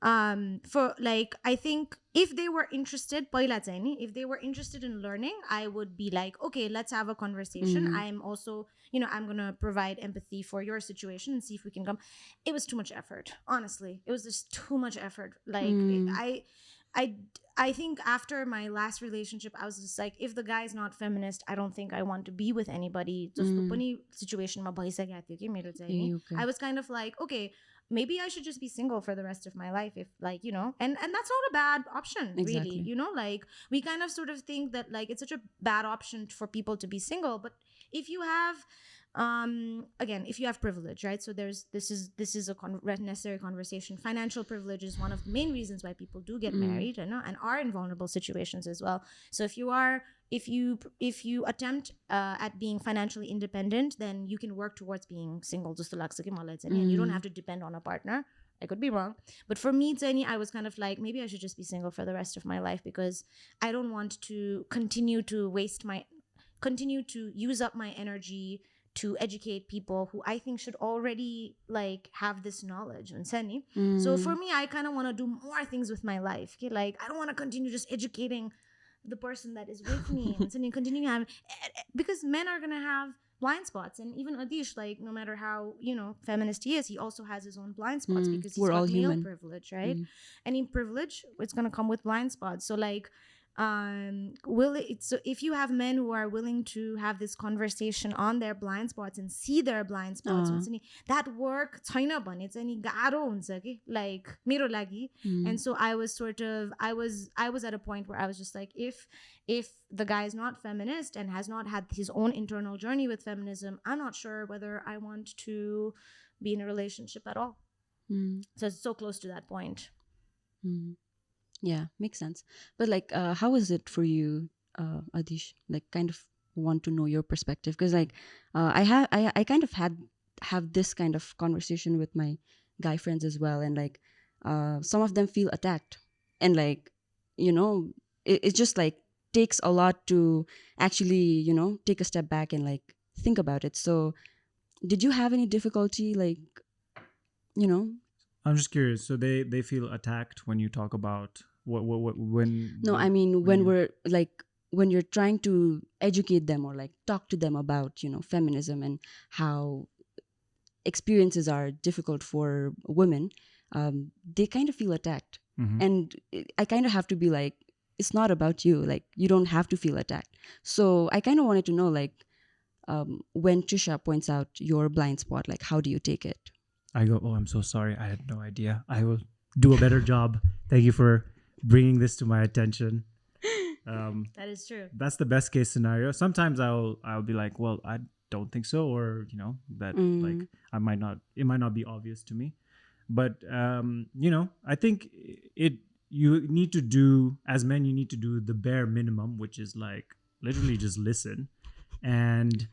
For like, I think if they were interested, if they were interested in learning, I would be like, okay, let's have a conversation. I'm also, I'm gonna provide empathy for your situation and see if we can come. It was too much effort, honestly. It was just too much effort. Like I think after my last relationship, I was just like, if the guy's not feminist, I don't think I want to be with anybody. Situation I was kind of like, okay, maybe I should just be single for the rest of my life, if like, and that's not a bad option, Exactly. really. Like we kind of sort of think that like it's such a bad option for people to be single, but if you have again, if you have privilege, right? So this is a necessary conversation. Financial privilege is one of the main reasons why people do get married, and are in vulnerable situations as well. So if you attempt at being financially independent, then you can work towards being single, just and you don't have to depend on a partner. I could be wrong, but for me, Tani, I was kind of like, maybe I should just be single for the rest of my life, because I don't want to continue to use up my energy to educate people who I think should already like have this knowledge. So for me, I kind of want to do more things with my life. Okay? Like I don't want to continue just educating the person that is with me and continue having, because men are gonna have blind spots, and even Adhish, like no matter how feminist he is, he also has his own blind spots because he's We're got all male human. privilege, right? Any privilege, it's gonna come with blind spots. So like so if you have men who are willing to have this conversation on their blind spots and see their blind spots, that work छैन भने चाहिँ नि गाह्रो हुन्छ के, like मेरो लागि. And so I was at a point where I was just like, if the guy is not feminist and has not had his own internal journey with feminism, I'm not sure whether I want to be in a relationship at all. So it's so close to that point. Yeah, makes sense. But like, how is it for you, Adhish? Like, kind of want to know your perspective, because like, I kind of have this kind of conversation with my guy friends as well, and like, some of them feel attacked, and like, it just like takes a lot to actually take a step back and like think about it. So, did you have any difficulty, like, I'm just curious. So they feel attacked when you talk about when? No, I mean when we're like, when you're trying to educate them or like talk to them about feminism and how experiences are difficult for women, they kind of feel attacked, and I kind of have to be like, it's not about you. Like you don't have to feel attacked. So I kind of wanted to know, like, when Trisha points out your blind spot, like how do you take it? I go, oh, I'm so sorry. I had no idea. I will do a better job. Thank you for bringing this to my attention. That is true. That's the best case scenario. Sometimes I'll be like, well, I don't think so, or that like it might not be obvious to me. But I think you need to do, as men, you need to do the bare minimum, which is like literally just listen and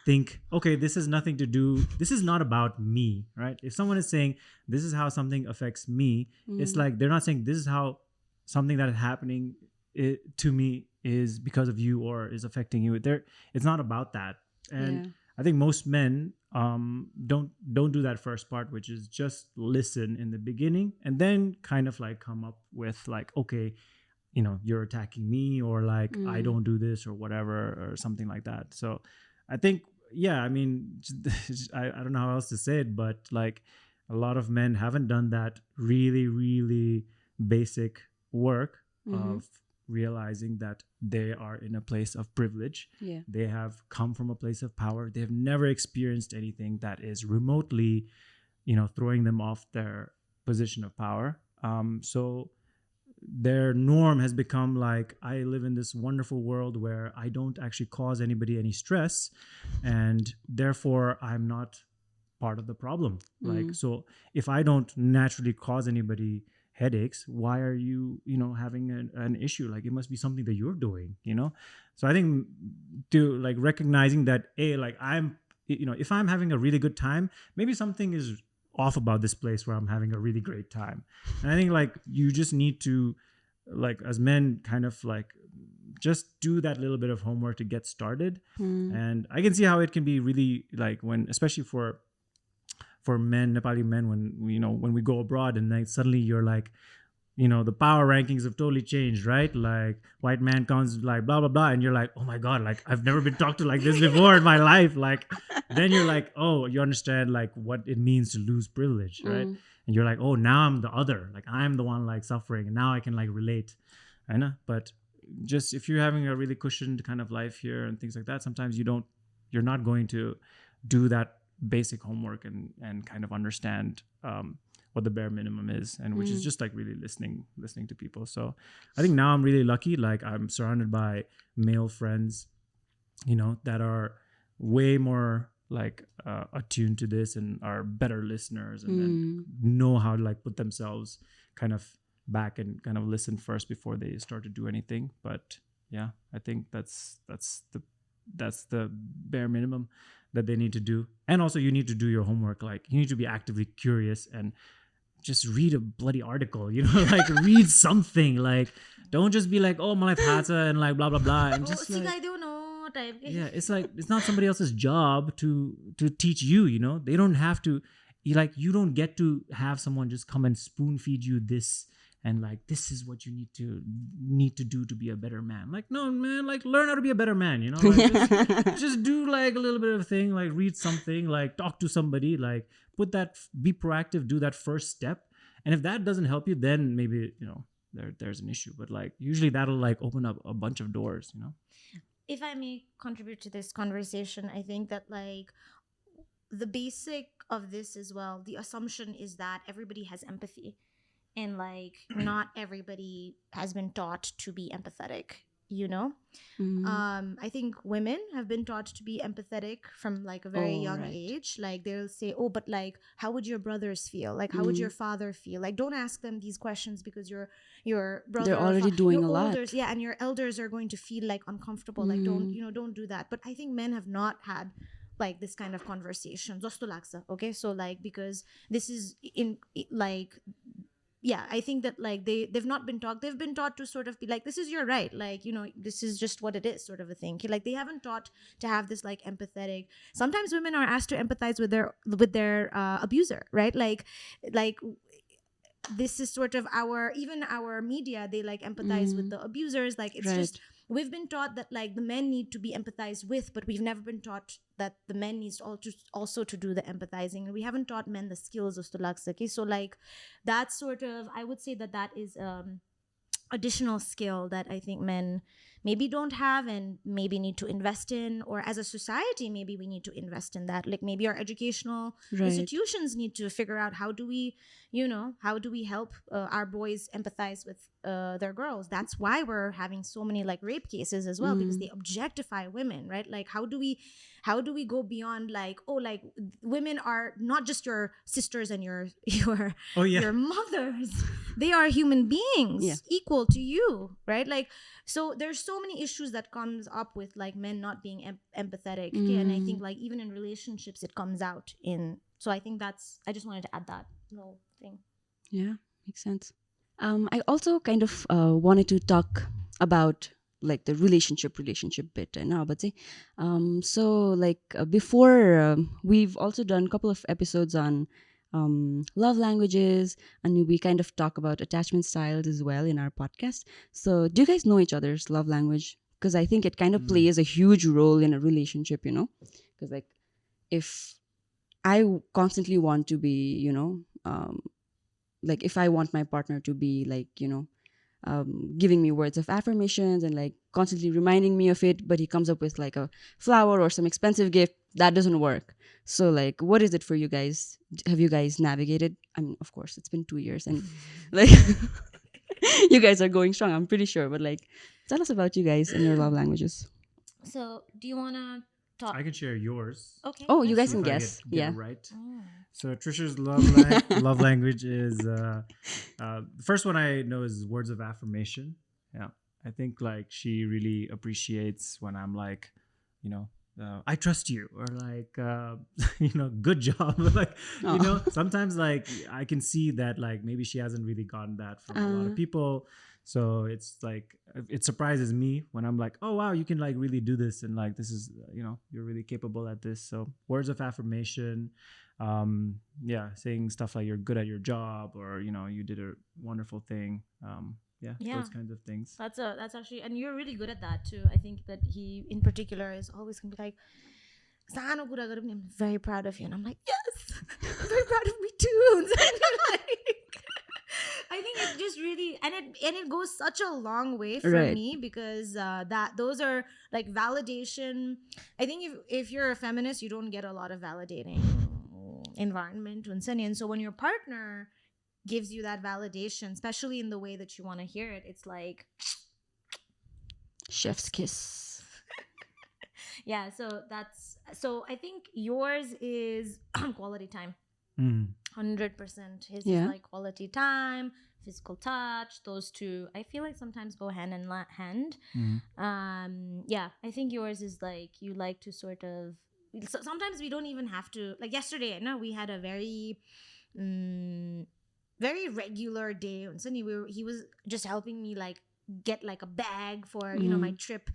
think, okay, this has nothing to do, this is not about me, right? If someone is saying this is how something affects me, it's like they're not saying this is how something that is happening to me is because of you or is affecting you. It's not about that. And I think most men don't do that first part, which is just listen in the beginning and then kind of like come up with like, okay, you're attacking me, or like I don't do this or whatever, or something like that. So I think, I mean, I don't know how else to say it, but like a lot of men haven't done that really, really basic work of realizing that they are in a place of privilege. Yeah. They have come from a place of power. They have never experienced anything that is remotely, throwing them off their position of power. So their norm has become like, I live in this wonderful world where I don't actually cause anybody any stress, and therefore I'm not part of the problem. Like, so if I don't naturally cause anybody headaches, why are you, having an issue? Like, it must be something that you're doing, So I think to like recognizing that, like if I'm having a really good time, maybe something is off about this place where I'm having a really great time. And I think like you just need to, like, as men, kind of like just do that little bit of homework to get started. And I can see how it can be really like, when, especially for men, Nepali men, when we go abroad and like suddenly you're like, the power rankings have totally changed, right? Like, white man comes like blah, blah, blah. And you're like, oh my God, like I've never been talked to like this before in my life. Like, then you're like, oh, you understand like what it means to lose privilege, right? And you're like, oh, now I'm the other, like I'm the one like suffering, and now I can like relate. I know. But just if you're having a really cushioned kind of life here and things like that, sometimes you're not going to do that basic homework and kind of understand what the bare minimum is, and which is just like really listening to people. So I think now I'm really lucky, like I'm surrounded by male friends, that are way more like attuned to this and are better listeners, and then know how to like put themselves kind of back and kind of listen first before they start to do anything. But yeah, I think that's the bare minimum that they need to do. And also you need to do your homework. Like, you need to be actively curious and just read a bloody article, like read something. Like, don't just be like, oh, malai thaha cha, and like blah blah blah, and just like, yeah, it's like, it's not somebody else's job to teach you. They don't have to, you don't get to have someone just come and spoon feed you this, and like, this is what you need to do to be a better man. Like, no, man, like learn how to be a better man, like, just do like a little bit of a thing, like read something, like talk to somebody, like be proactive, do that first step. And if that doesn't help you, then maybe, there's an issue. But like, usually that'll like open up a bunch of doors, If I may contribute to this conversation, I think that like the basic of this as well, the assumption is that everybody has empathy. And like, not everybody has been taught to be empathetic, I think women have been taught to be empathetic from like a very young age. Like, they'll say, oh, but like, how would your brothers feel? Like, how would your father feel? Like, don't ask them these questions, because your brother, they're already doing a lot. Yeah, and your elders are going to feel like uncomfortable. Like, don't do that. But I think men have not had like this kind of conversation. Josto lagcha, okay? So like, because this is in like, yeah, I think that like they've not been taught. They've been taught to sort of be like, this is your right, like, this is just what it is, sort of a thing. Like, they haven't taught to have this like empathetic. Sometimes women are asked to empathize with their abuser, right? Like this is sort of our media, they like empathize with the abusers. Like, it's just, we've been taught that like the men need to be empathized with, but we've never been taught that the men needs also to do the empathizing, and we haven't taught men the skills of stulaksaki. So like, that's sort of, I would say that is additional skill that I think men maybe don't have and maybe need to invest in, or as a society maybe we need to invest in that. Like, maybe our educational institutions need to figure out, how do we help our boys empathize with their girls. That's why we're having so many like rape cases as well, because they objectify women, right? Like, how do we go beyond like, oh, like women are not just your sisters and your mothers, they are human beings equal to you, right? Like, so there's so many issues that comes up with like men not being empathetic, okay? And I think like even in relationships it comes out in, so I think I just wanted to add that little thing. Yeah, makes sense. I also kind of wanted to talk about like the relationship bit now, but so like before we've also done a couple of episodes on love languages, and we kind of talk about attachment styles as well in our podcast. So do you guys know each other's love language? Because I think it kind of plays a huge role in a relationship, because like, if I constantly want to be, like if I want my partner to be like, giving me words of affirmations and like constantly reminding me of it, but he comes up with like a flower or some expensive gift, that doesn't work. So like, what is it for you guys? Have you guys navigated? I mean, of course, it's been 2 years and like You guys are going strong, I'm pretty sure. But like, tell us about you guys and your love languages. So, do you want to talk? I can share yours. Okay. Oh, you guys See can if I guess. get Yeah. it right. Oh. So Trisha's love language is the first one I know is words of affirmation. Yeah, I think like she really appreciates when I'm like, you know, I trust you, or like, you know, good job. Like, you know, sometimes like I can see that like maybe she hasn't really gotten that from a lot of people. So it's like it surprises me when I'm like, oh wow, you can like really do this, and like this is, you know, you're really capable at this. So words of affirmation, yeah, saying stuff like you're good at your job, or you know, you did a wonderful thing. Yeah, those kinds of things. That's actually, and you're really good at that too. I think that he in particular is always gonna be like, "Sano kura garu pani, I'm very proud of you," and I'm like, "Yes, I'm very proud of me too." I think it just really, and it goes such a long way for Right. me, because that those are like validation. I think if you're a feminist, you don't get a lot of validating environment, and so when your partner gives you that validation, especially in the way that you want to hear it, it's like Chef's kiss. yeah. So I think yours is quality time. 100%. His is like quality time, physical touch. Those two, I feel like sometimes go hand in hand. Yeah, I think yours is like you like to sort of. So sometimes we don't even have to. Like yesterday, I know we had a very very regular day on Sunday. He was just helping me like get like a bag for you know my trip,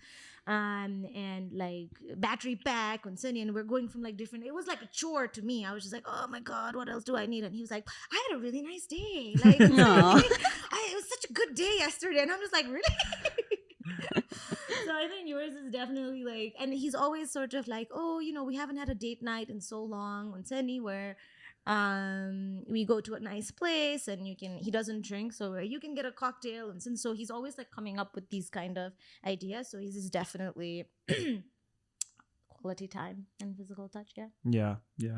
and like battery pack on Sunday, and we're going from like different. It was like a chore to me. I was just like, oh my god, what else do I need? And he was like, I had a really nice day. Like it was such a good day yesterday, and I'm just like, really. So I think yours is definitely like, and he's always sort of like, oh, you know, we haven't had a date night in so long on Sunday where we go to a nice place and he doesn't drink, so you can get a cocktail, and so he's always like coming up with these kind of ideas. So he's definitely quality time and physical touch. Yeah,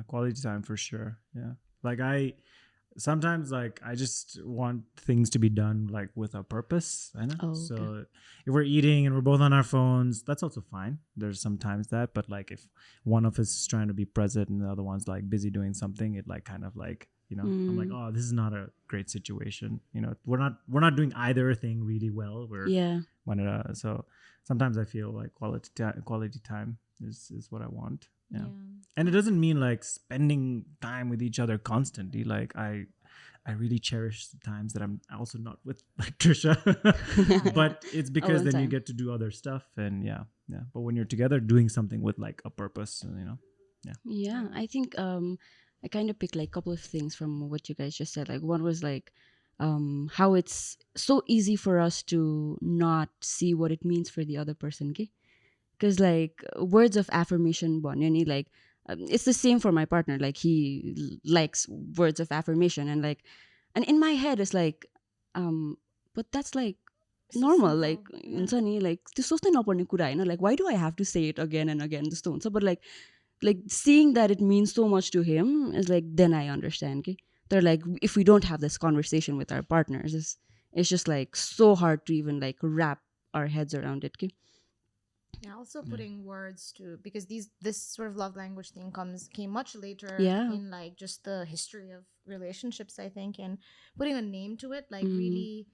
quality time for sure. Yeah, like I sometimes like I just want things to be done like with a purpose. I know. So if we're eating and we're both on our phones, that's also fine. There's sometimes that, but like if one of us is trying to be present and the other one's like busy doing something, it like kind of like, you know, I'm like, oh, this is not a great situation. You know, we're not doing either thing really well. So sometimes I feel like quality time is what I want. Yeah. And it doesn't mean like spending time with each other constantly. Like I really cherish the times that I'm also not with like Trisha, but it's because then you get to do other stuff, and yeah. But when you're together doing something with like a purpose, you know, Yeah, I think I kind of picked like a couple of things from what you guys just said. Like one was like how it's so easy for us to not see what it means for the other person. Okay? Because like words of affirmation, like it's the same for my partner. Like he likes words of affirmation, and in my head it's like, but that's like normal. Like हुन्छ नि like त्यो सोच्नै नपर्ने कुरा हैन, like why do I have to say it again and again जस्तो हुन्छ. But like seeing that it means so much to him is like, then I understand. Okay, they're like, if we don't have this conversation with our partners, it's just like so hard to even like wrap our heads around it. Okay. Yeah, also putting words to, because this sort of love language thing came much later in like just the history of relationships, I think, and putting a name to it like really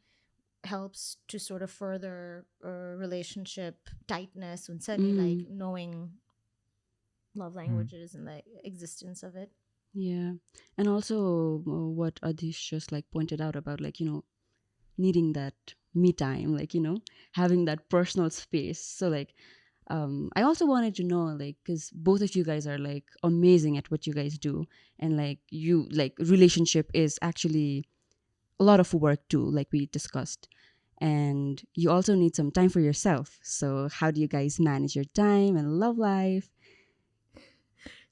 helps to sort of further relationship tightness and suddenly like knowing love languages and the existence of it. Yeah, and also what Adhish just like pointed out about like, you know, needing that me time, like, you know, having that personal space. So like I also wanted to know, like, because both of you guys are like amazing at what you guys do, and like you like relationship is actually a lot of work too, like we discussed, and you also need some time for yourself. So how do you guys manage your time and love life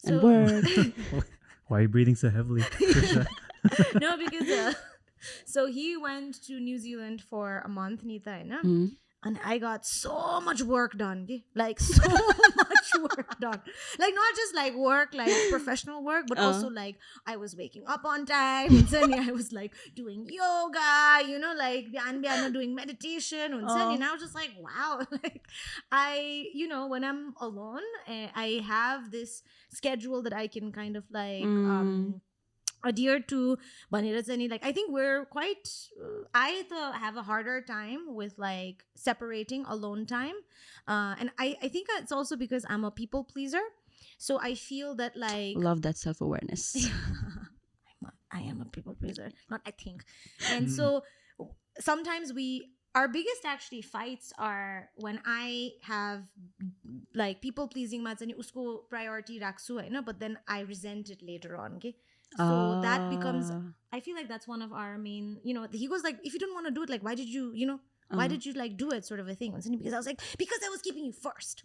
and work? Why are you breathing so heavily, Trisha? No, because so he went to New Zealand for a month, Nita, And I got so much work done. Okay? Like so much work done. Like not just like work, like professional work, but also like I was waking up on time. And suddenly I was like doing yoga, you know, like and doing meditation. And suddenly I was just like, wow. Like I, you know, when I'm alone, I have this schedule that I can kind of like adhere to. Like I think we're quite have a harder time with like separating alone time, and I think it's also because I'm a people pleaser, so I feel that like Love that self-awareness. I am a people pleaser, not I think. And so sometimes our biggest actually fights are when I have like people pleasing matsani usko priority raksu haina, but then I resent it later on. Okay, so that becomes, I feel like that's one of our main, you know, he goes like, if you don't want to do it, like why did you, you know, why did you like do it, sort of a thing. Because I was like, because I was keeping you first.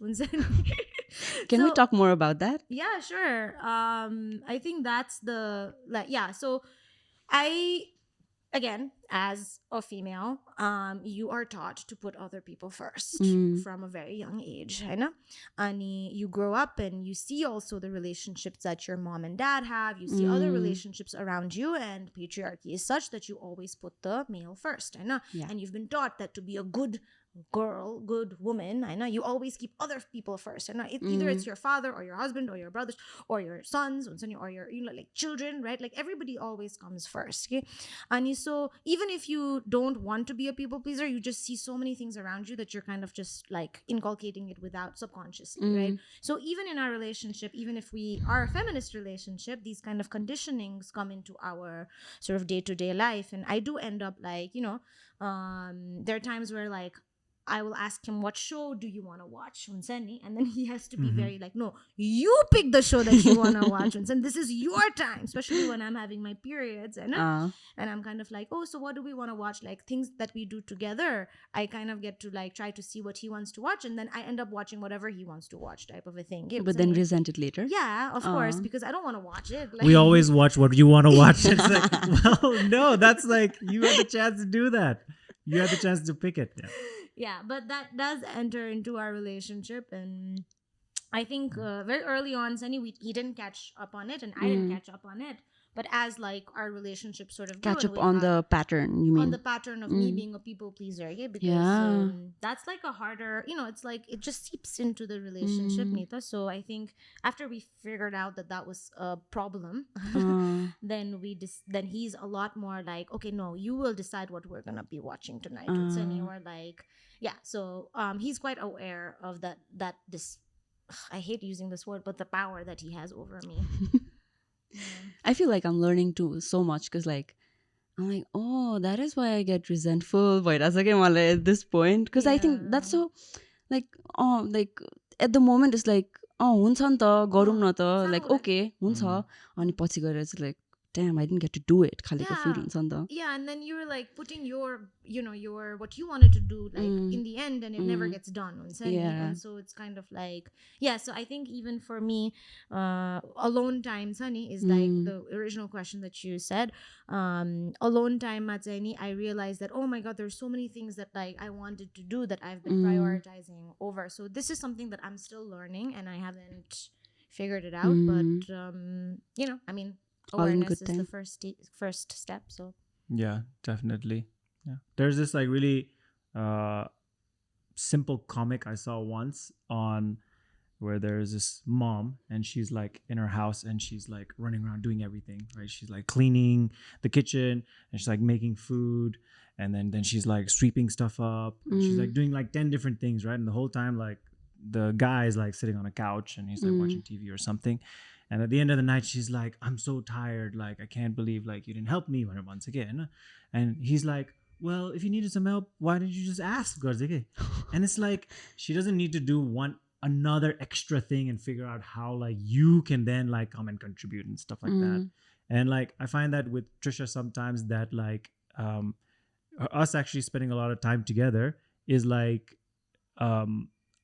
Can we talk more about that? Yeah, sure. I think that's the like, yeah, so I, again, as a female, you are taught to put other people first from a very young age, right? And you grow up and you see also the relationships that your mom and dad have. You see other relationships around you, and patriarchy is such that you always put the male first, right? Yeah. And you've been taught that to be a good girl, good woman, I know you always keep other people first. And either it's your father or your husband or your brothers or your sons or your, you know, like children, right? Like everybody always comes first. Okay, and so even if you don't want to be a people pleaser, you just see so many things around you that you're kind of just like inculcating it without subconsciously, right? So even in our relationship, even if we are a feminist relationship, these kind of conditionings come into our sort of day-to-day life. And I do end up like, you know, there are times where like I will ask him, what show do you want to watch? And then he has to be very like, no, you pick the show that you want to watch. And this is your time, especially when I'm having my periods. And I'm kind of like, oh, so what do we want to watch? Like things that we do together. I kind of get to like try to see what he wants to watch. And then I end up watching whatever he wants to watch, type of a thing. But then resent it later? Yeah, of course, because I don't want to watch it. Like, we always watch what you want to watch. It's like, well, no, that's like, you had the chance to do that. You had the chance to pick it. Yeah. Yeah, but that does enter into our relationship. And I think very early on, Sunny, he didn't catch up on it, and I didn't catch up on it. But as like our relationship sort of catch up on the pattern, you mean? On the pattern of me being a people pleaser, yeah, because that's like a harder, you know, it's like it just seeps into the relationship, Nita. So I think after we figured out that was a problem, then then he's a lot more like, okay, no, you will decide what we're gonna be watching tonight. And Sunny, we're like, yeah. So he's quite aware of that this, I hate using this word, but the power that he has over me. I feel like I'm learning too so much, because like I'm like, oh, that is why I get resentful at this point, because I think that's so like at the moment it's like, हुन्छ नि त गरौँ न त, like okay हुन्छ, अनि पछि गएर it's like, damn, I didn't get to do it खालेको feel हुन्छ नि त. Yeah, and then you're like putting your, you know, your what you wanted to do like in the end, and it never gets done. And so it's kind of like, yeah. So I think even for me, alone time, Sunny, is like the original question that you said. Alone time, Matsani, I realized that, oh my God, there's so many things that like I wanted to do that I've been prioritizing over. So this is something that I'm still learning, and I haven't figured it out. But you know, I mean, awareness is the first step. So yeah, definitely. Yeah, there's this like really simple comic I saw once on where there's this mom, and she's like in her house, and she's like running around doing everything, right? She's like cleaning the kitchen, and she's like making food, and then she's like sweeping stuff up, and she's like doing like 10 different things, right? And the whole time like the guy is like sitting on a couch, and he's like watching TV or something. And at the end of the night, she's like, I'm so tired. Like, I can't believe like you didn't help me once again. And he's like, well, if you needed some help, why didn't you just ask? And it's like, she doesn't need to do another extra thing and figure out how like you can then like come and contribute and stuff like that. And like, I find that with Trisha sometimes that like us actually spending a lot of time together is like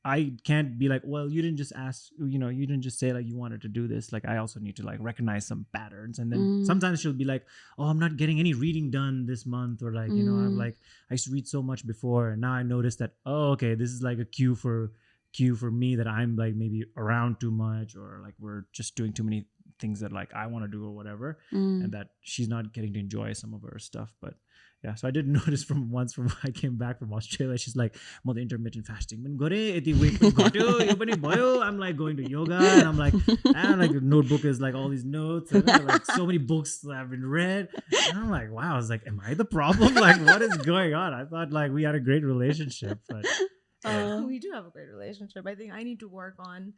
I can't be like, well, you didn't just ask, you didn't just say like you wanted to do this. Like I also need to like recognize some patterns. And then sometimes she'll be like, oh, I'm not getting any reading done this month, or like, I used to read so much before, and now I notice that, oh, okay, this is like a cue for me that I'm like maybe around too much, or like we're just doing too many things that like I want to do or whatever, and that she's not getting to enjoy some of her stuff. But yeah, so I did notice from I came back from Australia, she's like, "Mo the intermittent fasting, man, gore, yati weight pani ghatyo, yo pani bhayo." I'm like going to yoga, and I'm like, the notebook is like all these notes, and like so many books that have been read, and I'm like, wow, I was like, am I the problem? Like, what is going on? I thought like we had a great relationship, but we do have a great relationship. I think I need to work on,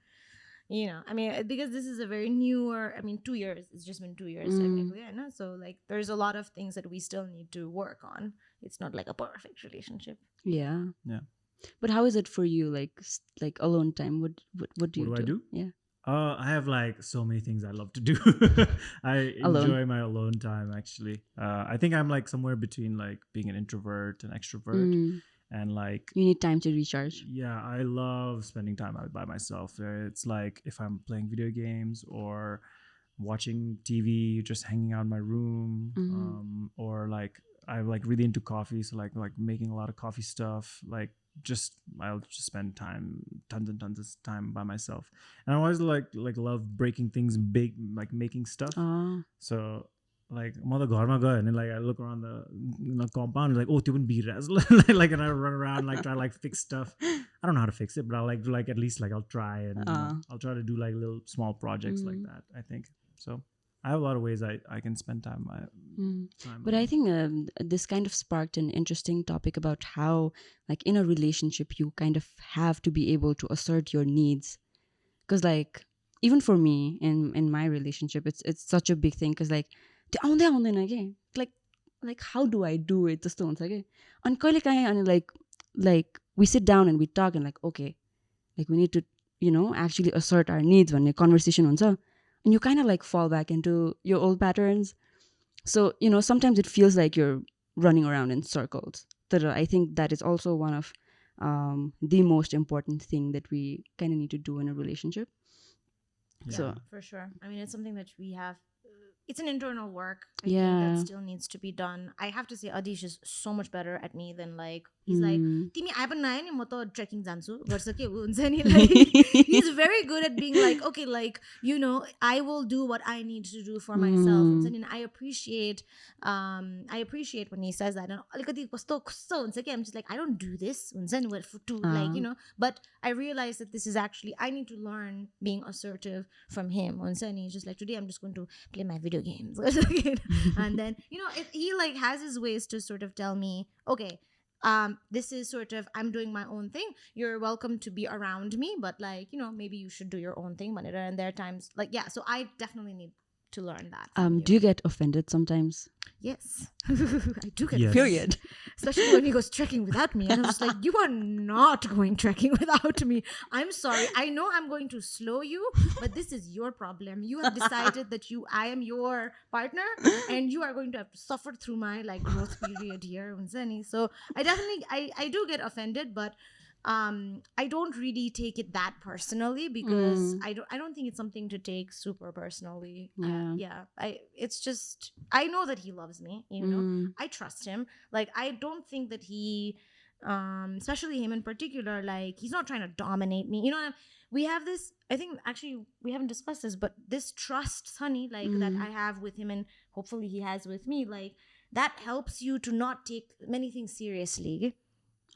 I mean, because this is a very newer, 2 years, it's just been 2 years technically, I know. So like there's a lot of things that we still need to work on. It's not like a perfect relationship. Yeah. Yeah. But how is it for you? Like alone time? What do you What do I do? Yeah. I have like so many things I love to do. I Alone. enjoy my alone time actually. I think I'm like somewhere between like being an introvert and extrovert. And like you need time to recharge. Yeah, I love spending time out by myself. It's like if I'm playing video games or watching TV, just hanging out in my room, or like I'm like really into coffee, so like making a lot of coffee stuff. Like I'll just spend tons and tons of time by myself. And I always like love breaking things big, like making stuff. So like म त घरमा गयो भने like I look around the compound, like, oh, त्यो पनि बिग्रिरहेछ, like, and I run around like try to like fix stuff. I don't know how to fix it, but I'll like at least like I'll try, and I'll try to do like little small projects like that, I think. So I have a lot of ways I can spend time. But I think this kind of sparked an interesting topic about how like in a relationship you kind of have to be able to assert your needs, because like even for me in my relationship it's such a big thing, because like आउँदै आउँदैन के like how do I do it जस्तो हुन्छ के अनि कहिले काहीँ अनि like we sit down and we talk and like okay, like we need to actually assert our needs भन्ने conversation हुन्छ, and you kind of like fall back into your old patterns. So sometimes it feels like you're running around in circles. But I think that is also one of the most important thing that we kind of need to do in a relationship. Yeah, so for sure. I mean, it's something that we have. It's an internal work. I think that still needs to be done. I have to say, Adhish is so much better at me than like he's like, "Timi, I haven't nayo ni mo to trekking jansu." Like he's very good at being like, okay, like I will do what I need to do for myself. And I appreciate when he says that. And I'm just like, I don't do this. Like but I realize that this is actually I need to learn being assertive from him. And he's just like, today I'm just going to play my video games. And then he like has his ways to sort of tell me, okay, this is sort of I'm doing my own thing, you're welcome to be around me, but like maybe you should do your own thing. And there are times like, yeah, so I definitely need to learn that from do you get offended sometimes? Yes. I do get offended. Period. Especially when he goes trekking without me, and I'm just like, you are not going trekking without me. I'm sorry, I know I'm going to slow you, but this is your problem. You have decided that I am your partner, and you are going to have to suffer through my like growth period here. So I definitely I do get offended, but I don't really take it that personally, because I don't think it's something to take super personally. It's just I know that he loves me, I trust him. Like I don't think that he especially him in particular, like he's not trying to dominate me. We have this, I think actually we haven't discussed this, but this trust, honey, like that I have with him, and hopefully he has with me, like that helps you to not take many things seriously.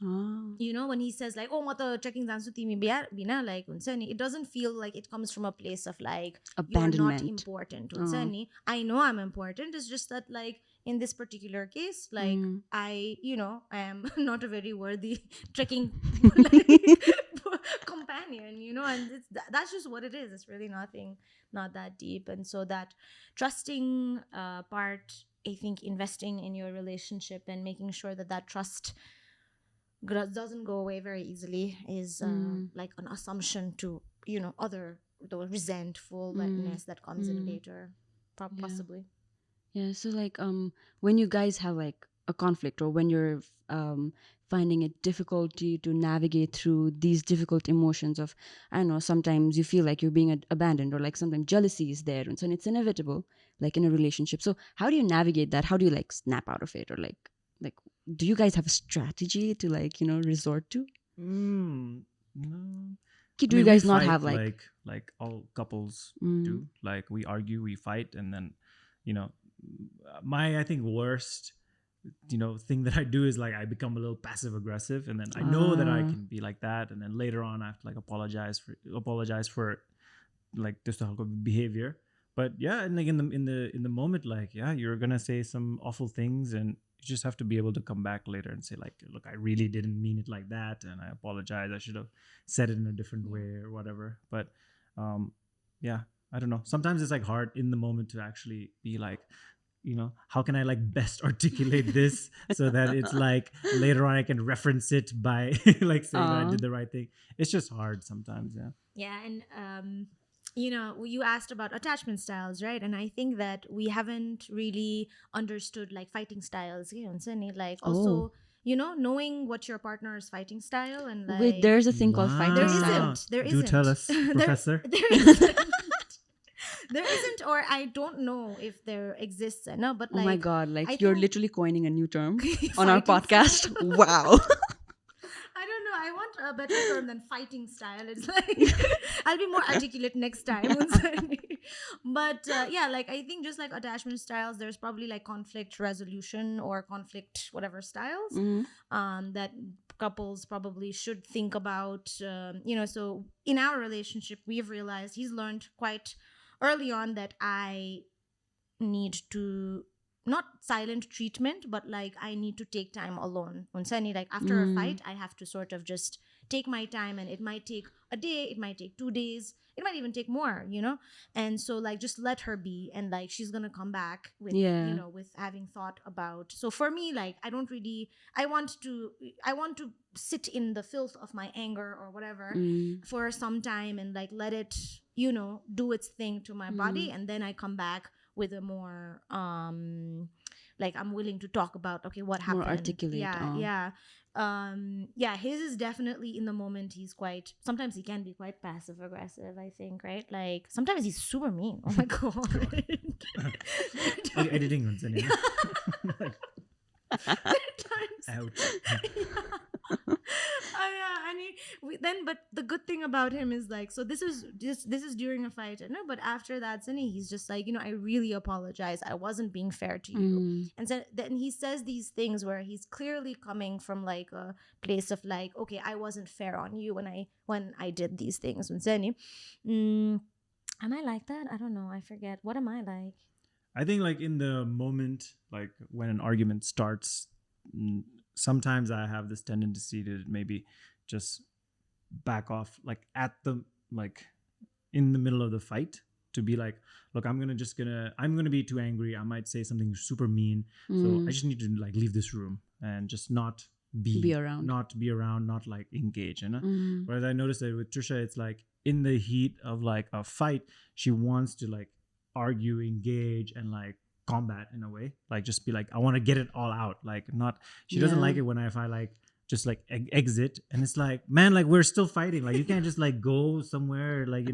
When he says like, oh, ma ta checking jansu timi bina, like it doesn't feel like it comes from a place of like abandonment. You're not important. I know I'm important. It's just that like in this particular case, like I am not a very worthy trekking companion, and that's just what it is. It's really not that deep. And so that trusting part, I think investing in your relationship and making sure that trust doesn't go away very easily is like an assumption to the resentfulness that comes in later, possibly. Yeah, so like when you guys have like a conflict, or when you're finding it difficulty to navigate through these difficult emotions of, I don't know, sometimes you feel like you're being abandoned, or like sometimes jealousy is there, and so it's inevitable, like in a relationship. So how do you navigate that? How do you like snap out of it, or like do you guys have a strategy to like, resort to? No. Do I you mean, we guys not fight have like like all couples Mm. do. Like we argue, we fight, and then, you know, I think worst, thing that I do is like I become a little passive aggressive, and then I know that I Ah. can be like that, and then later on I have to like apologize for like this type of behavior. But yeah, and like in the moment, like, yeah, you're gonna say some awful things, and you just have to be able to come back later and say like, look, I really didn't mean it like that, and I apologize. I should have said it in a different way or whatever. But yeah, I don't know. Sometimes it's like hard in the moment to actually be like, how can I like best articulate this so that it's like later on I can reference it by like saying that I did the right thing. It's just hard sometimes. Yeah. Yeah, and you asked about attachment styles, right? And I think that we haven't really understood like fighting styles, like also, knowing what your partner's fighting style and like Wait, there's a thing called fighting there style. isn't. There Do isn't. tell us, Professor. There isn't. There isn't, or I don't know if there exists. No, but like, Oh my god, like I you're think- literally coining a new term on our Fighting podcast. Wow. I don't know. I want a better term than fighting style. It's like I'll be more articulate next time. But yeah, like I think just like attachment styles, there's probably like conflict resolution or conflict whatever styles Mhm. that couples probably should think about. So in our relationship, we've realized he's learned quite early on that I need to not silent treatment, but like I need to take time alone. Unsani, like after a fight, I have to sort of just take my time, and it might take a day, it might take 2 days, it might even take more, and so like just let her be, and like she's gonna come back with Yeah. with having thought about. So for me, like I don't really, I want to sit in the filth of my anger or whatever for some time, and like let it do its thing to my body, and then I come back with a more like I'm willing to talk about, okay, what happened. More articulate. Yeah, his is definitely in the moment. He's quite, sometimes he can be quite passive aggressive, I think, right? Like sometimes he's super mean. Oh my god. Editing ones anyway. Ouch. Yeah, and but the good thing about him is like, so this is during a fight, but after that, he's just like, I really apologize. I wasn't being fair to you. And so then he says these things where he's clearly coming from like a place of like, okay, I wasn't fair on you when I did these things. Am I like that? I don't know. I forget. What am I like? I think like in the moment, like when an argument starts, sometimes I have this tendency to maybe just back off, like in the middle of the fight, to be like, look, I'm gonna be too angry. I might say something super mean. So I just need to like leave this room and just not be around, not like engage, Whereas I noticed that with Trisha, it's like in the heat of like a fight, she wants to like argue, engage, and like combat in a way, like just be like, I want to get it all out, like not, she doesn't like it when if I like just like exit, and it's like, man, like we're still fighting, like you can't just like go somewhere, like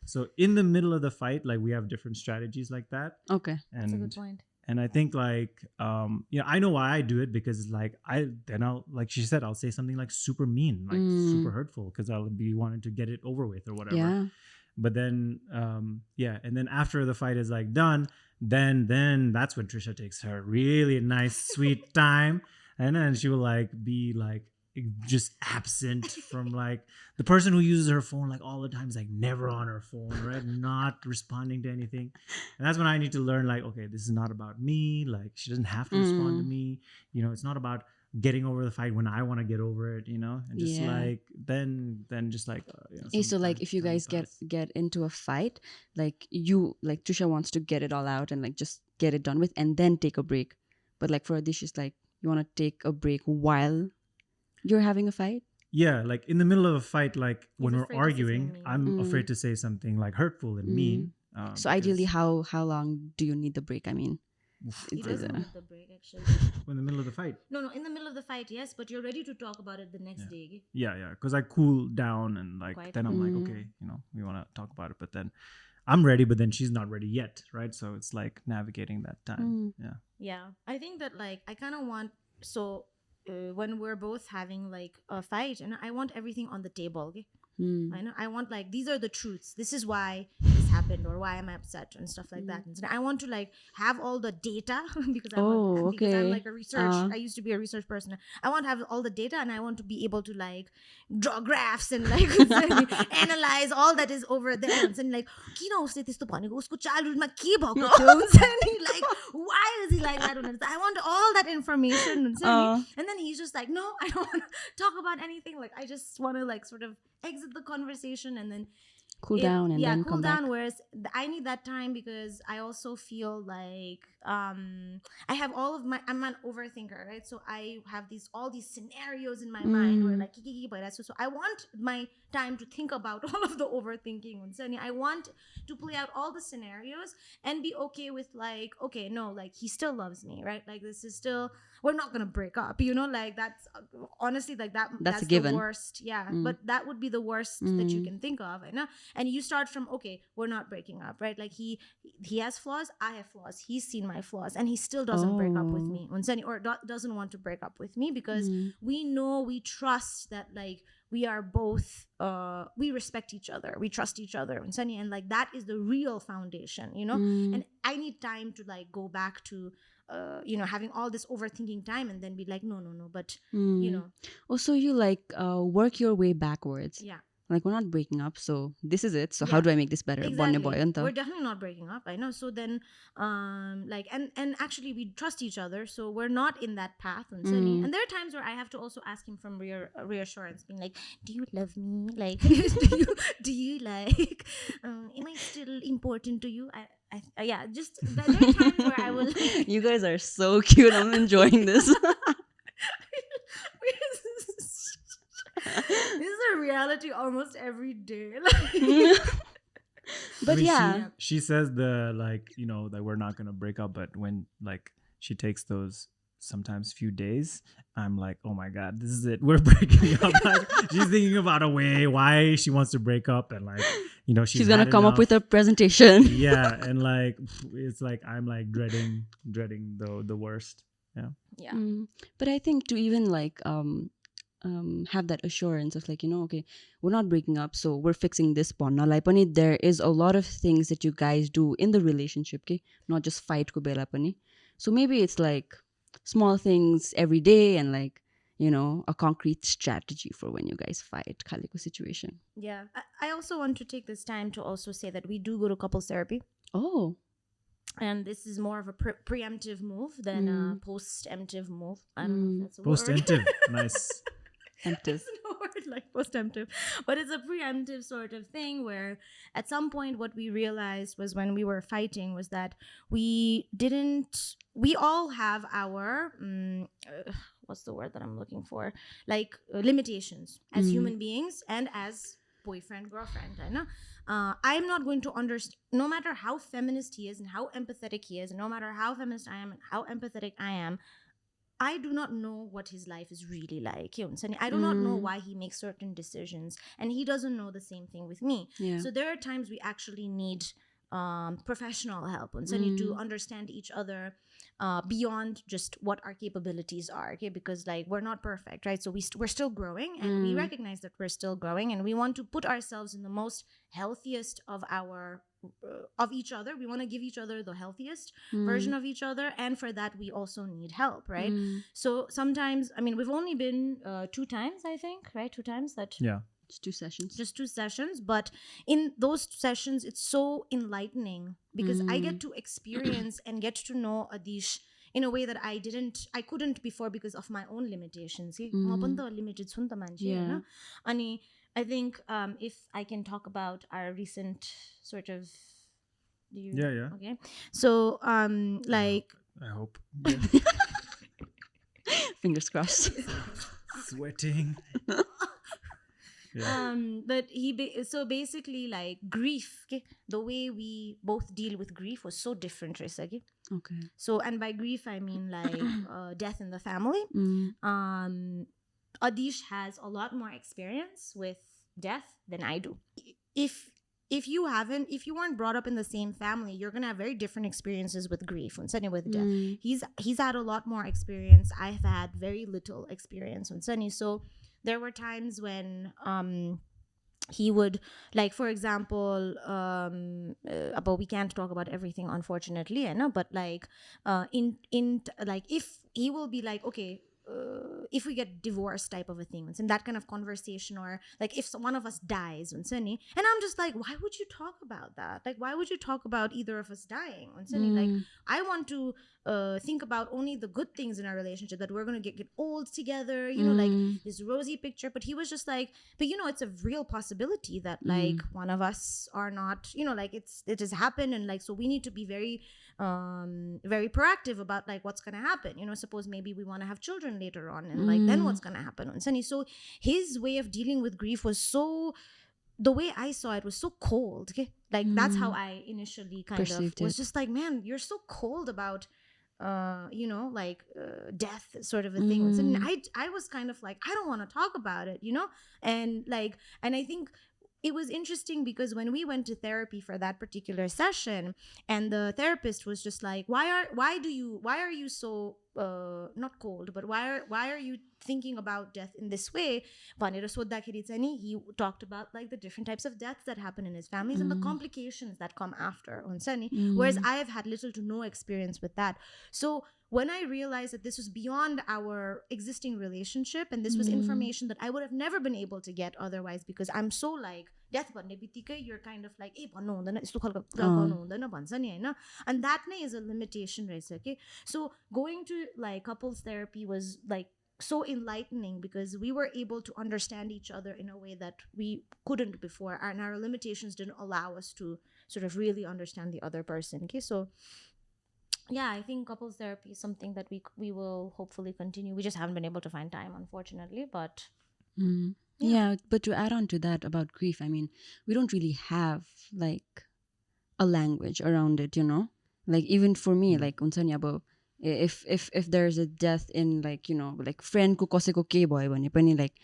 so in the middle of the fight, like we have different strategies like that. Okay, that's a good point. And I think like I know why I do it, because it's like I'll like she said, I'll say something like super mean, like super hurtful, because I'll be wanting to get it over with or whatever. But then and then after the fight is like done, then that's when Trisha takes her really nice sweet time, and then she will like be like just absent from like the person who uses her phone like all the time is like never on her phone, right? Not responding to anything. And that's when I need to learn like, okay, this is not about me, like she doesn't have to respond to me, it's not about getting over the fight when I want to get over it, and just like then just like so like if you guys get into a fight, like Trisha wants to get it all out and like just get it done with and then take a break, but like for Adhish, it's like you want to take a break while you're having a fight. Like in the middle of a fight, like when we're arguing, I'm afraid to say something like hurtful and mean. So ideally, how long do you need the break? I mean, He It's doesn't a- need the break actually. in the middle of the fight. No, in the middle of the fight, yes, but you're ready to talk about it the next Yeah. day. Yeah, because I cool down and like Quite. then I'm like, Mm. okay, we want to talk about it, but then I'm ready, but then she's not ready yet, right? So it's like navigating that time. Yeah. Yeah, I think that like I kind of want when we're both having like a fight, and I want everything on the table. Okay? I know I want like these are the truths. This is why this happened or why am I upset and stuff like that. And so I want to like have all the data because Oh, because I'm okay. like a research. I used to be a research person. I want to have all the data and I want to be able to like draw graphs and like analyze all that is over there and like किन उसले त्यस्तो भनेको उसको childhoodमा के भएको थियो हुन्छ नि like why is he like that I want all that information हुन्छ नि. And then he's just like no I don't want to talk about anything like I just want to like sort of exit the conversation and then Cool down and then cool come down back. whereas I need that time because I also feel like I have all of my I'm an overthinker, right? So I have all these scenarios in my mind where like so I want my time to think about all of the overthinking and I want to play out all the scenarios and be okay with like okay no like he still loves me, right? Like this is still we're not gonna break up, like that's honestly like that's a the given. worst, but that would be the worst that you can think of, and you start from okay we're not breaking up, right? Like he has flaws, I have flaws, he's seen my flaws and he still doesn't break up with me or doesn't want to break up with me because we trust that like we are both we respect each other, we trust each other and like that is the real foundation, and I need time to like go back to having all this overthinking time and then be like no but Also, you like work your way backwards. yeah, Like we're not breaking up, so this is it. So how do I make this better? exactly. Bonne boy anta. We're definitely not breaking up, I know. So then like and actually we trust each other, so we're not in that path and there are times where I have to also ask him from reassurance, being like do you love me, like do you like am I still important to you? I yeah, just there are times where I will You guys are so cute. I'm enjoying this. this is a reality almost every day. But yeah. she says the like that we're not gonna break up, but when like she takes those sometimes few days, I'm like, oh my god, this is it, we're breaking up. Like, she's thinking about a way why she wants to break up, and like she's gonna had come up enough. with a presentation. Yeah, and like it's like I'm like dreading the worst. Yeah. But I think to even like have that assurance of like okay, we're not breaking up, so we're fixing this bond. Now like pani there is a lot of things that you guys do in the relationship, okay? Not just fight ko bela pani. So maybe it's like small things every day and like a concrete strategy for when you guys fight kaliko situation. Yeah. I also want to take this time to also say that we do go to couples therapy. Oh. And this is more of a preemptive move than a post-emptive move. I don't know if that's a word. Post-emptive. Nice. Emptive. It's no word like post-emptive, but it's a preemptive sort of thing where at some point what we realized was when we were fighting was that we all have our what's the word that I'm looking for, like limitations as human beings and as boyfriend girlfriend. I know I'm not going to understand, no matter how feminist he is and how empathetic he is, and no matter how feminist I am and how empathetic I am, I do not know what his life is really like. I do not know why he makes certain decisions, and he doesn't know the same thing with me. Yeah. So there are times we actually need professional help and to understand each other beyond just what our capabilities are, okay? Because like we're not perfect, right? So we're still growing, and we recognize that we're still growing, and we want to put ourselves in the most healthiest of our of each other. We want to give each other the healthiest version of each other, and for that we also need help, right? So sometimes, I mean, we've only been 2 times, I think, right? 2 times that Just 2 sessions. Just 2 sessions, but in those sessions it's so enlightening because I get to experience and get to know Adhish in a way that I couldn't before because of my own limitations. Limited Yeah. And I think if I can talk about our recent sort of Yeah. Okay. So like I hope. Fingers crossed. Sweating. Yeah. But so basically like grief, okay? The way we both deal with grief was so different, Trishagni. Okay. So, and by grief, I mean like death in the family. Adhish has a lot more experience with death than I do. If you weren't brought up in the same family, you're gonna have very different experiences with grief and suddenly with death. He's had a lot more experience. I've had very little experience with Sunny. So there were times when he would, like, for example, but we can't talk about everything, unfortunately, I know, but like in like, if he will be like, okay, if we get divorced type of a thing, and that kind of conversation, or like if one of us dies, and I'm just like, why would you talk about that? Like, why would you talk about either of us dying? Like, I want to think about only the good things in our relationship, that we're gonna get old together, you know, like this rosy picture. But he was just like, but you know, it's a real possibility that like one of us are not, you know, like it has happened, and like, so we need to be very very proactive about like what's gonna happen, you know. Suppose maybe we want to have children later on, and like then what's gonna happen on Sunny. So his way of dealing with grief was so, the way I saw it was so cold, okay? Like that's how I initially kind Perceived of was it. just like, man, you're so cold about you know, like death sort of a thing. And I was kind of like, I don't want to talk about it, you know. And like, and I think it was interesting because when we went to therapy for that particular session, and the therapist was just like, why are you so not cold, but why are you thinking about death in this way? He talked about like the different types of deaths that happen in his families and the complications that come after on Sunny, whereas I have had little to no experience with that. So when I realized that this was beyond our existing relationship, and this was information that I would have never been able to get otherwise, because I'm so like, death भन्ने बित्तिकै you're kind of like, भन्नु हुँदैन, यस्तो खालको कुरा गर्नु हुँदैन भन्छ नि हैन. And that नै is a limitation रहेछ, okay? So going to like couples therapy was like so enlightening, because we were able to understand each other in a way that we couldn't before, and our limitations didn't allow us to sort of really understand the other person, okay? So yeah, I think couples therapy is something that we will hopefully continue. We just haven't been able to find time, unfortunately, but yeah, but to add on to that about grief, I mean, we don't really have like a language around it, you know. Like even for me, like unsani abo, if there's a death in, like, you know, like friend ko कसैको के भयो भने पनि, like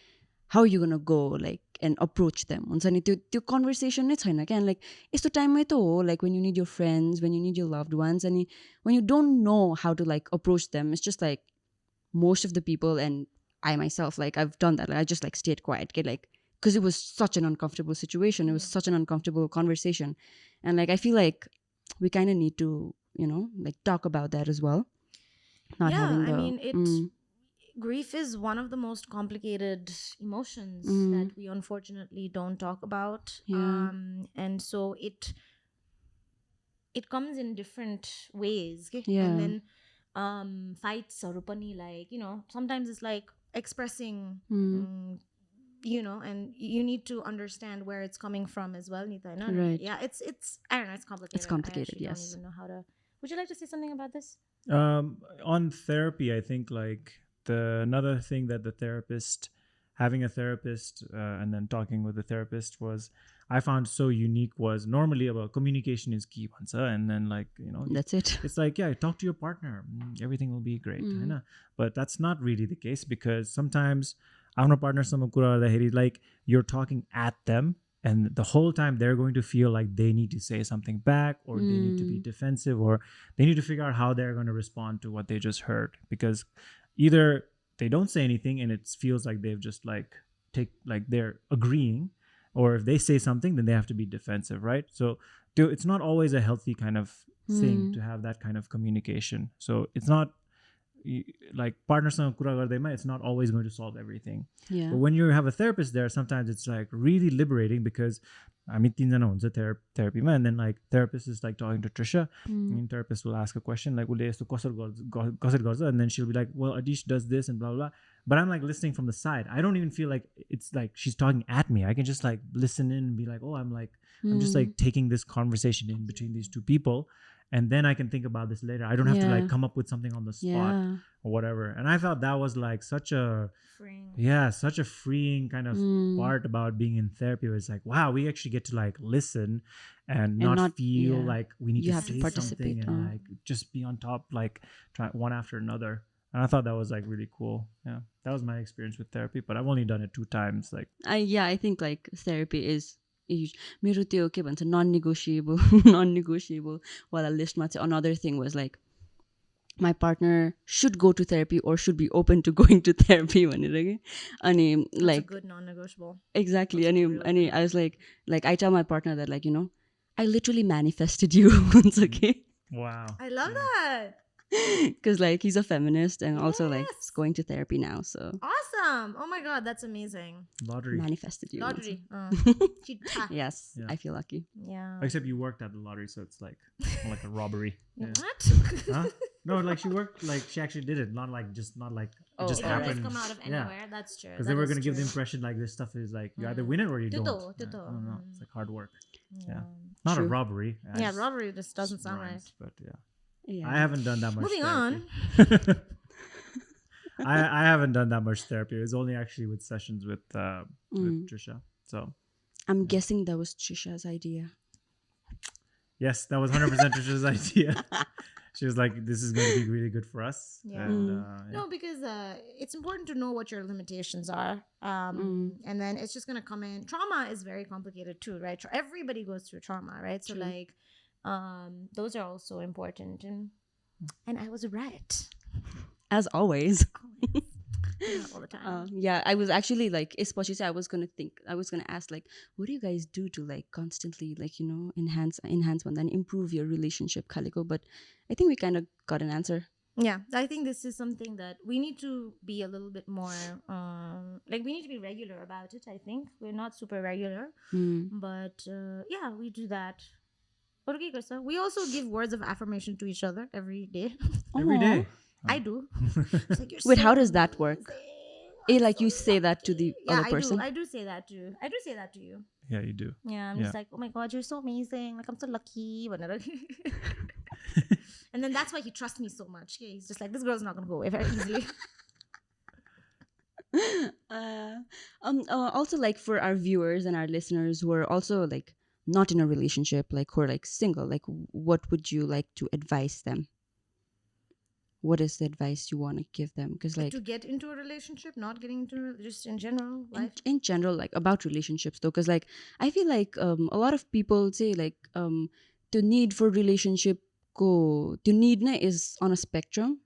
how are you gonna go like and approach them? उन्सनी त्यो conversation नै छैन क्या. And like यस्तो टाइममै त हो, like when you need your friends, when you need your loved ones, and when you don't know how to like approach them, it's just like most of the people, and I myself, like I've done that. Like, I just like stayed quiet, okay? Like, because it was such an uncomfortable situation. It was such an uncomfortable conversation. And like, I feel like we kind of need to, you know, like talk about that as well. Not having the, I mean, grief is one of the most complicated emotions that we unfortunately don't talk about. And so it comes in different ways, okay? Yeah. And then fights or rupani, like, you know, sometimes it's like expressing you know, and you need to understand where it's coming from as well, Nita. No? Right. Yeah, it's I don't know, it's complicated. It's complicated, I yes. don't even know how to. Would you like to say something about this? On therapy, I think like another thing that having a therapist and then talking with the therapist I found so unique was normally about communication is key, and then like, you know, that's it. It's like, yeah, talk to your partner, everything will be great, but that's not really the case, because sometimes आफ्नो partnerसँग कुरा गर्दाखेरि like you're talking at them, and the whole time they're going to feel like they need to say something back, or they need to be defensive, or they need to figure out how they're going to respond to what they just heard, because either they don't say anything and it feels like they've just like they're agreeing, or if they say something then they have to be defensive, right? So it's not always a healthy kind of thing to have that kind of communication. So it's not like partnerसँग कुरा गर्दैमा, it's not always going to solve everything. Yeah. But when you have a therapist there, sometimes it's like really liberating, because हामी तीनजना हुन्छ therapyमा, and then like therapist is like talking to Trisha, and therapist will ask a question like उसले यस्तो कसरी गर्छ, and then she'll be like, well, Adhish does this and blah blah blah, but I'm like listening from the side. I don't even feel like it's like she's talking at me. I can just like listen in and be like, oh, I'm just like taking this conversation in between these two people. and then I can think about this later. I don't have to Yeah. like come up with something on the spot Yeah. or whatever. And I thought that was like such a freeing kind of part about being in therapy. It's like, wow, we actually get to like listen and not feel yeah, like we need you to have to say participate. something and like just be on top, like try one after another. And I thought that was like really cool. Yeah, that was my experience with therapy, but I've only done it 2 times. Like, I think like therapy is huge. मेरो त्यो के भन्छ non-negotiable non-negotiable वाला लिस्टमा चाहिँ another thing was like my partner should go to therapy or should be open to going to therapy भनेर के अनि That's like a good non-negotiable. exactly That's अनि really अनि good. I was like I tell my partner that like, you know, I literally manifested you हुन्छ के wow. I love that. because like he's a feminist and also like Yes. he's going to therapy now, so Awesome. Oh my God, that's amazing. Lottery. manifested you. Lottery. Cheetah. Yes, Yeah. I feel lucky. Yeah. Except you worked at the lottery, so it's like more like a robbery. Yeah. What? Huh? No, like she worked, like she actually did it, not like it just Oh, just It happened. doesn't come out of Yeah. anywhere. That's true. Because they were gonna give the impression like this stuff is like you either win it or you don't. Tuto, Yeah. tuto. No, it's like hard work. Yeah. Not a True. robbery. Yeah, robbery just doesn't sound right. rhymes, but yeah. Yeah. I haven't done that much. Moving therapy. I haven't done that much therapy. It was only actually with sessions with Trisha. So I'm guessing that was Trisha's idea. yes, that was 100% Trisha's idea. She was like, "This is going to be really good for us." Yeah. And, No, because it's important to know what your limitations are. And then it's just going to come in. Trauma is very complicated too, right? Everybody goes through trauma, right? So True. like, those are also important. And I was right. As always. All the time. Yeah, I was actually like, especially I was gonna ask like, what do you guys do to like constantly like, you know, enhance one and improve your relationship, Kaliko? But I think we kind of got an answer. Yeah, I think this is something that we need to be a little bit more, like we need to be regular about it. I think we're not super regular, but yeah, we do that. Okay, Krista. We also give words of affirmation to each other every day. every day. I do. It's like, "You're Wait, so how does that work? amazing. Like you say that to the Yeah, other person? I do say that too. I do say that to you. Yeah, you do. Yeah, I'm just like, oh my God, you're so amazing. Like, I'm so lucky. And then that's why he trusts me so much. Yeah, he's just like, this girl's not going to go away very easily. Also like for our viewers and our listeners who are also like not in a relationship, like who are like single, like what would you like to advise them? What is the advice you want to give them? Because like To get into a relationship, not getting into just in general life. in general, like about relationships though, because like I feel like a lot of people say like the need for relationship the need is on a spectrum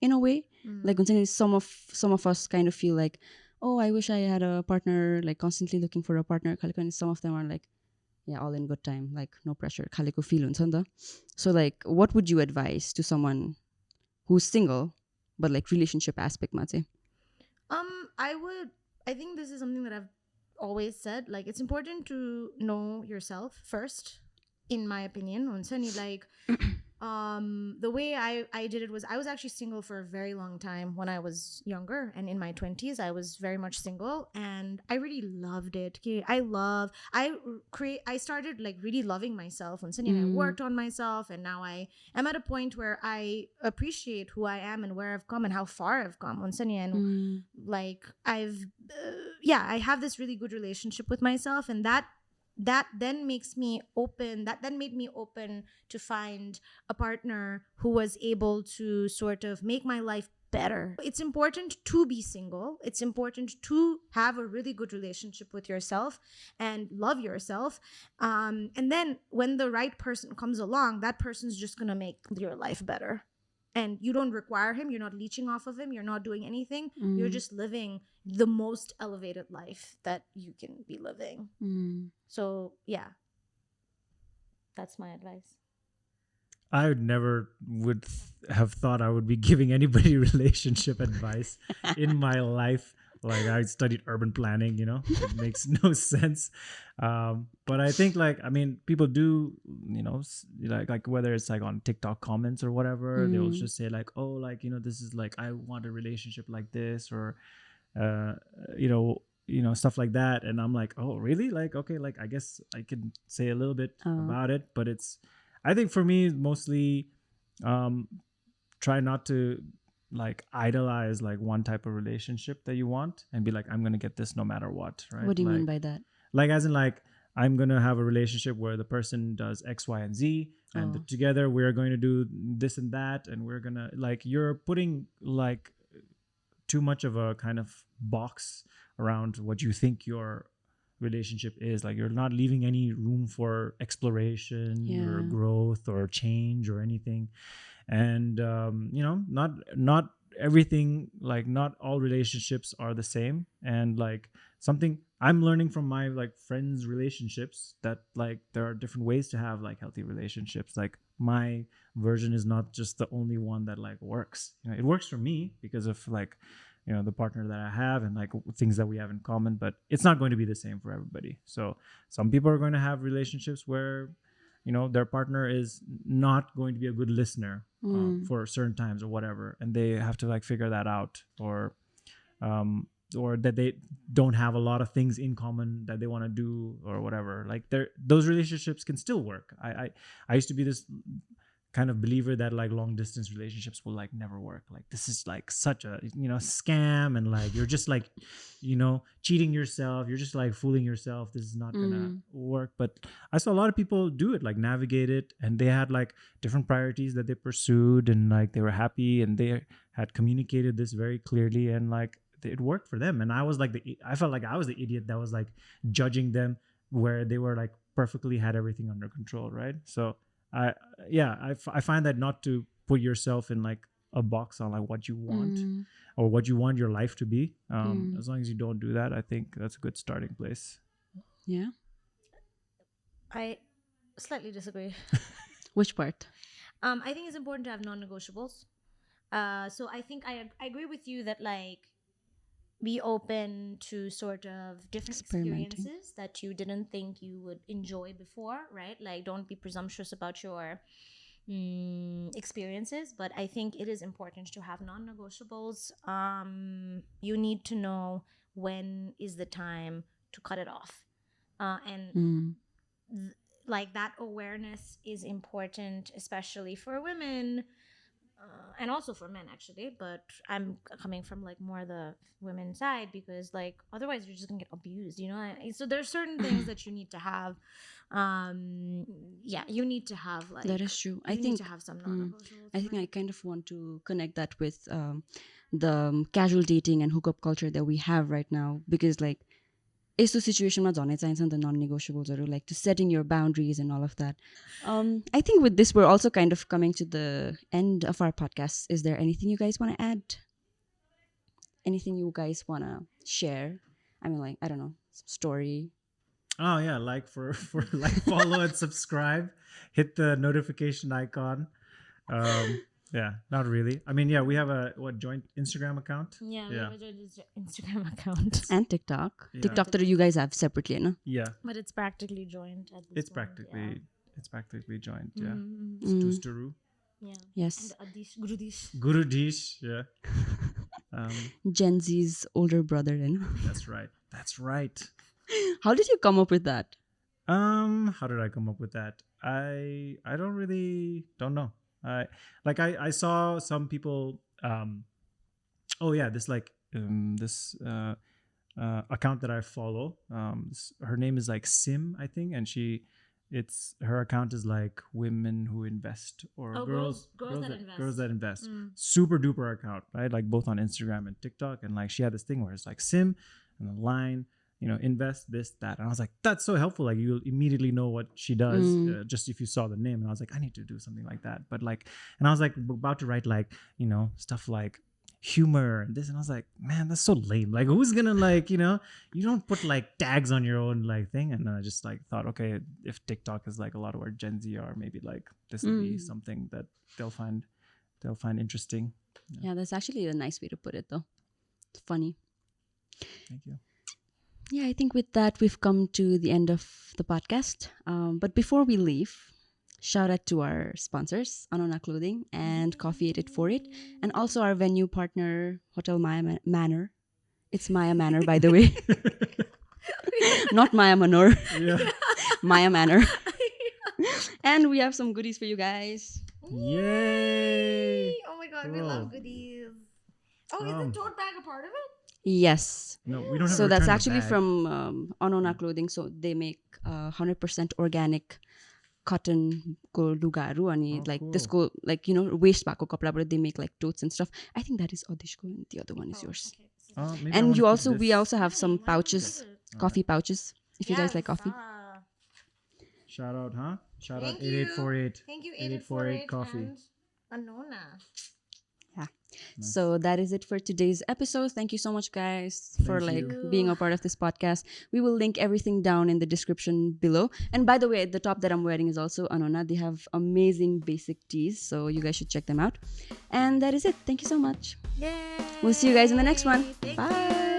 in a way. Like some of us kind of feel like, oh, I wish I had a partner, like constantly looking for a partner. And some of them are like, yeah, all in good time, like no pressure. Feel so like what would you advise to someone who's single but like relationship aspect mate? I think this is something that I've always said. Like, it's important to know yourself first, in my opinion. Like, the way I did it was I was actually single for a very long time when I was younger, and in my 20s I was very much single, and I really loved it. I started like really loving myself, and I worked on myself, and now I am at a point where I appreciate who I am and where I've come and how far I've come. And like I have this really good relationship with myself, and that then makes me open. That then made me open to find a partner who was able to sort of make my life better. It's important to be single. It's important to have a really good relationship with yourself and love yourself. And then when the right person comes along, that person's just gonna make your life better. And you don't require him. You're not leeching off of him. You're not doing anything. You're just living the most elevated life that you can be living. So, yeah. That's my advice. I would have thought I would be giving anybody relationship advice in my life. Like, I studied urban planning, you know, it makes no sense. But I think like, I mean, people do, you know, like whether it's like on TikTok comments or whatever, they'll just say like, oh, like, you know, this is like, I want a relationship like this, or, you know, stuff like that. And I'm like, oh, really? Like, okay, like, I guess I can say a little bit about it, but I think for me, mostly try not to like idolize like one type of relationship that you want and be like, I'm gonna get this no matter what, right? What do you like, mean by that? like as in like I'm gonna have a relationship where the person does X, Y, and Z, and Oh. together we're going to do this and that, and we're gonna like you're putting like too much of a kind of box around what you think your relationship is. Like you're not leaving any room for exploration or Yeah. growth or change or anything. And not everything, like not all relationships are the same. And like something I'm learning from my like friends relationships, that like there are different ways to have like healthy relationships. Like my version is not just the only one that like works. It works for me because of like the partner that I have and like things that we have in common, but it's not going to be the same for everybody. So some people are going to have relationships where their partner is not going to be a good listener for certain times or whatever, and they have to like figure that out, or that they don't have a lot of things in common that they want to do or whatever. Like those relationships can still work. I used to be this kind of believer that like long distance relationships will like never work. Like this is like such a scam, and like you're just like cheating yourself, you're just like fooling yourself, this is not gonna work. But I saw a lot of people do it, like navigate it, and they had like different priorities that they pursued, and like they were happy, and they had communicated this very clearly, and like it worked for them. And I was like I felt like I was the idiot that was like judging them where they were like perfectly had everything under control, right? So I find that not to put yourself in like a box on like what you want or what you want your life to be. As long as you don't do that, I think that's a good starting place. Yeah. I slightly disagree. Which part? I think it's important to have non-negotiables. So I think I agree with you that like be open to sort of different experiences that you didn't think you would enjoy before, right? Like don't be presumptuous about your experiences, but I think it is important to have non-negotiables. You need to know when is the time to cut it off, and like that awareness is important, especially for women. And also for men actually, but I'm coming from like more the women's side, because like otherwise you're just gonna get abused, so there's certain things that you need to have. You need to have like That is true. I need think to have some non-negotiables. I think I kind of want to connect that with the casual dating and hookup culture that we have right now, because like यस्तो सिचुएसनमा झनै चाहिन्छ नि त none नेगोसिएबल्सहरू, like to setting your boundaries and all of that. I think with this we're also kind of coming to the end of our podcast. Is there anything you guys want to add? Anything you guys want to share? I mean, like, I don't know, some story. Oh yeah, like for like follow and subscribe, hit the notification icon. Yeah, not really. I mean, yeah, we have a joint Instagram account. We have a joint Instagram account And TikTok. Yeah. TikTok that you guys have separately, no? Yeah, but it's practically joined at this it's point, practically joint. Yeah, Mhm. it's Twosteroo. yeah. Yes. And Adhish, Gurudish. Gurudish. Yeah, Gen Z's older brother, you know? that's right. That's right. How did you come up with that? How did I come up with that? I don't know. I saw some people this like this account that I follow, her name is like Sim, I think, and her account is like women who invest, or girls that invest. Super duper account, right? Like both on Instagram and TikTok, and like she had this thing where it's like Sim and the line, invest this, that. And I was like, that's so helpful. Like you'll immediately know what she does just if you saw the name. And I was like, I need to do something like that. But like, and I was like about to write like, stuff like humor and this. And I was like, man, that's so lame. Like who's gonna like, you don't put like tags on your own like thing. And then I just like thought, okay, if TikTok is like a lot of where Gen Z are, maybe like this will be something that they'll find interesting. Yeah, that's actually a nice way to put it though. It's funny. Thank you. Yeah, I think with that, we've come to the end of the podcast. But before we leave, shout out to our sponsors, Anona Clothing and Coffee 848, and also our venue partner, Hotel Manor. It's Maya Manor, by the way. Not Maya Manor. Yeah. Maya Manor. And we have some goodies for you guys. Yay! Oh my god, we Cool. love goodies. Oh, is the tote bag a part of it? Yes. No, we don't have So to that's return the actually bag. from Anona clothing. So they make 100% organic cotton ko lugaru ani Oh, like cool. this go like waste bako kapda but they make like totes and stuff. I think that is Adhish ko and the other one is yours. Okay. Maybe I And wanna you keep also we this. also have some Why don't we pouches, keep it? coffee pouches. If you guys like coffee. Shout out, huh? Shout out Thank you. 8848. Thank you, 8848 8848 coffee. and Anona. Yeah. Nice. So that is it for today's episode. Thank you so much, guys, for Thank like you. being a part of this podcast. We will link everything down in the description below. And by the way, the top that I'm wearing is also Anona. They have amazing basic tees, so you guys should check them out. And that is it. Thank you so much. Yay. We'll see you guys in the next one. Thank Bye. you.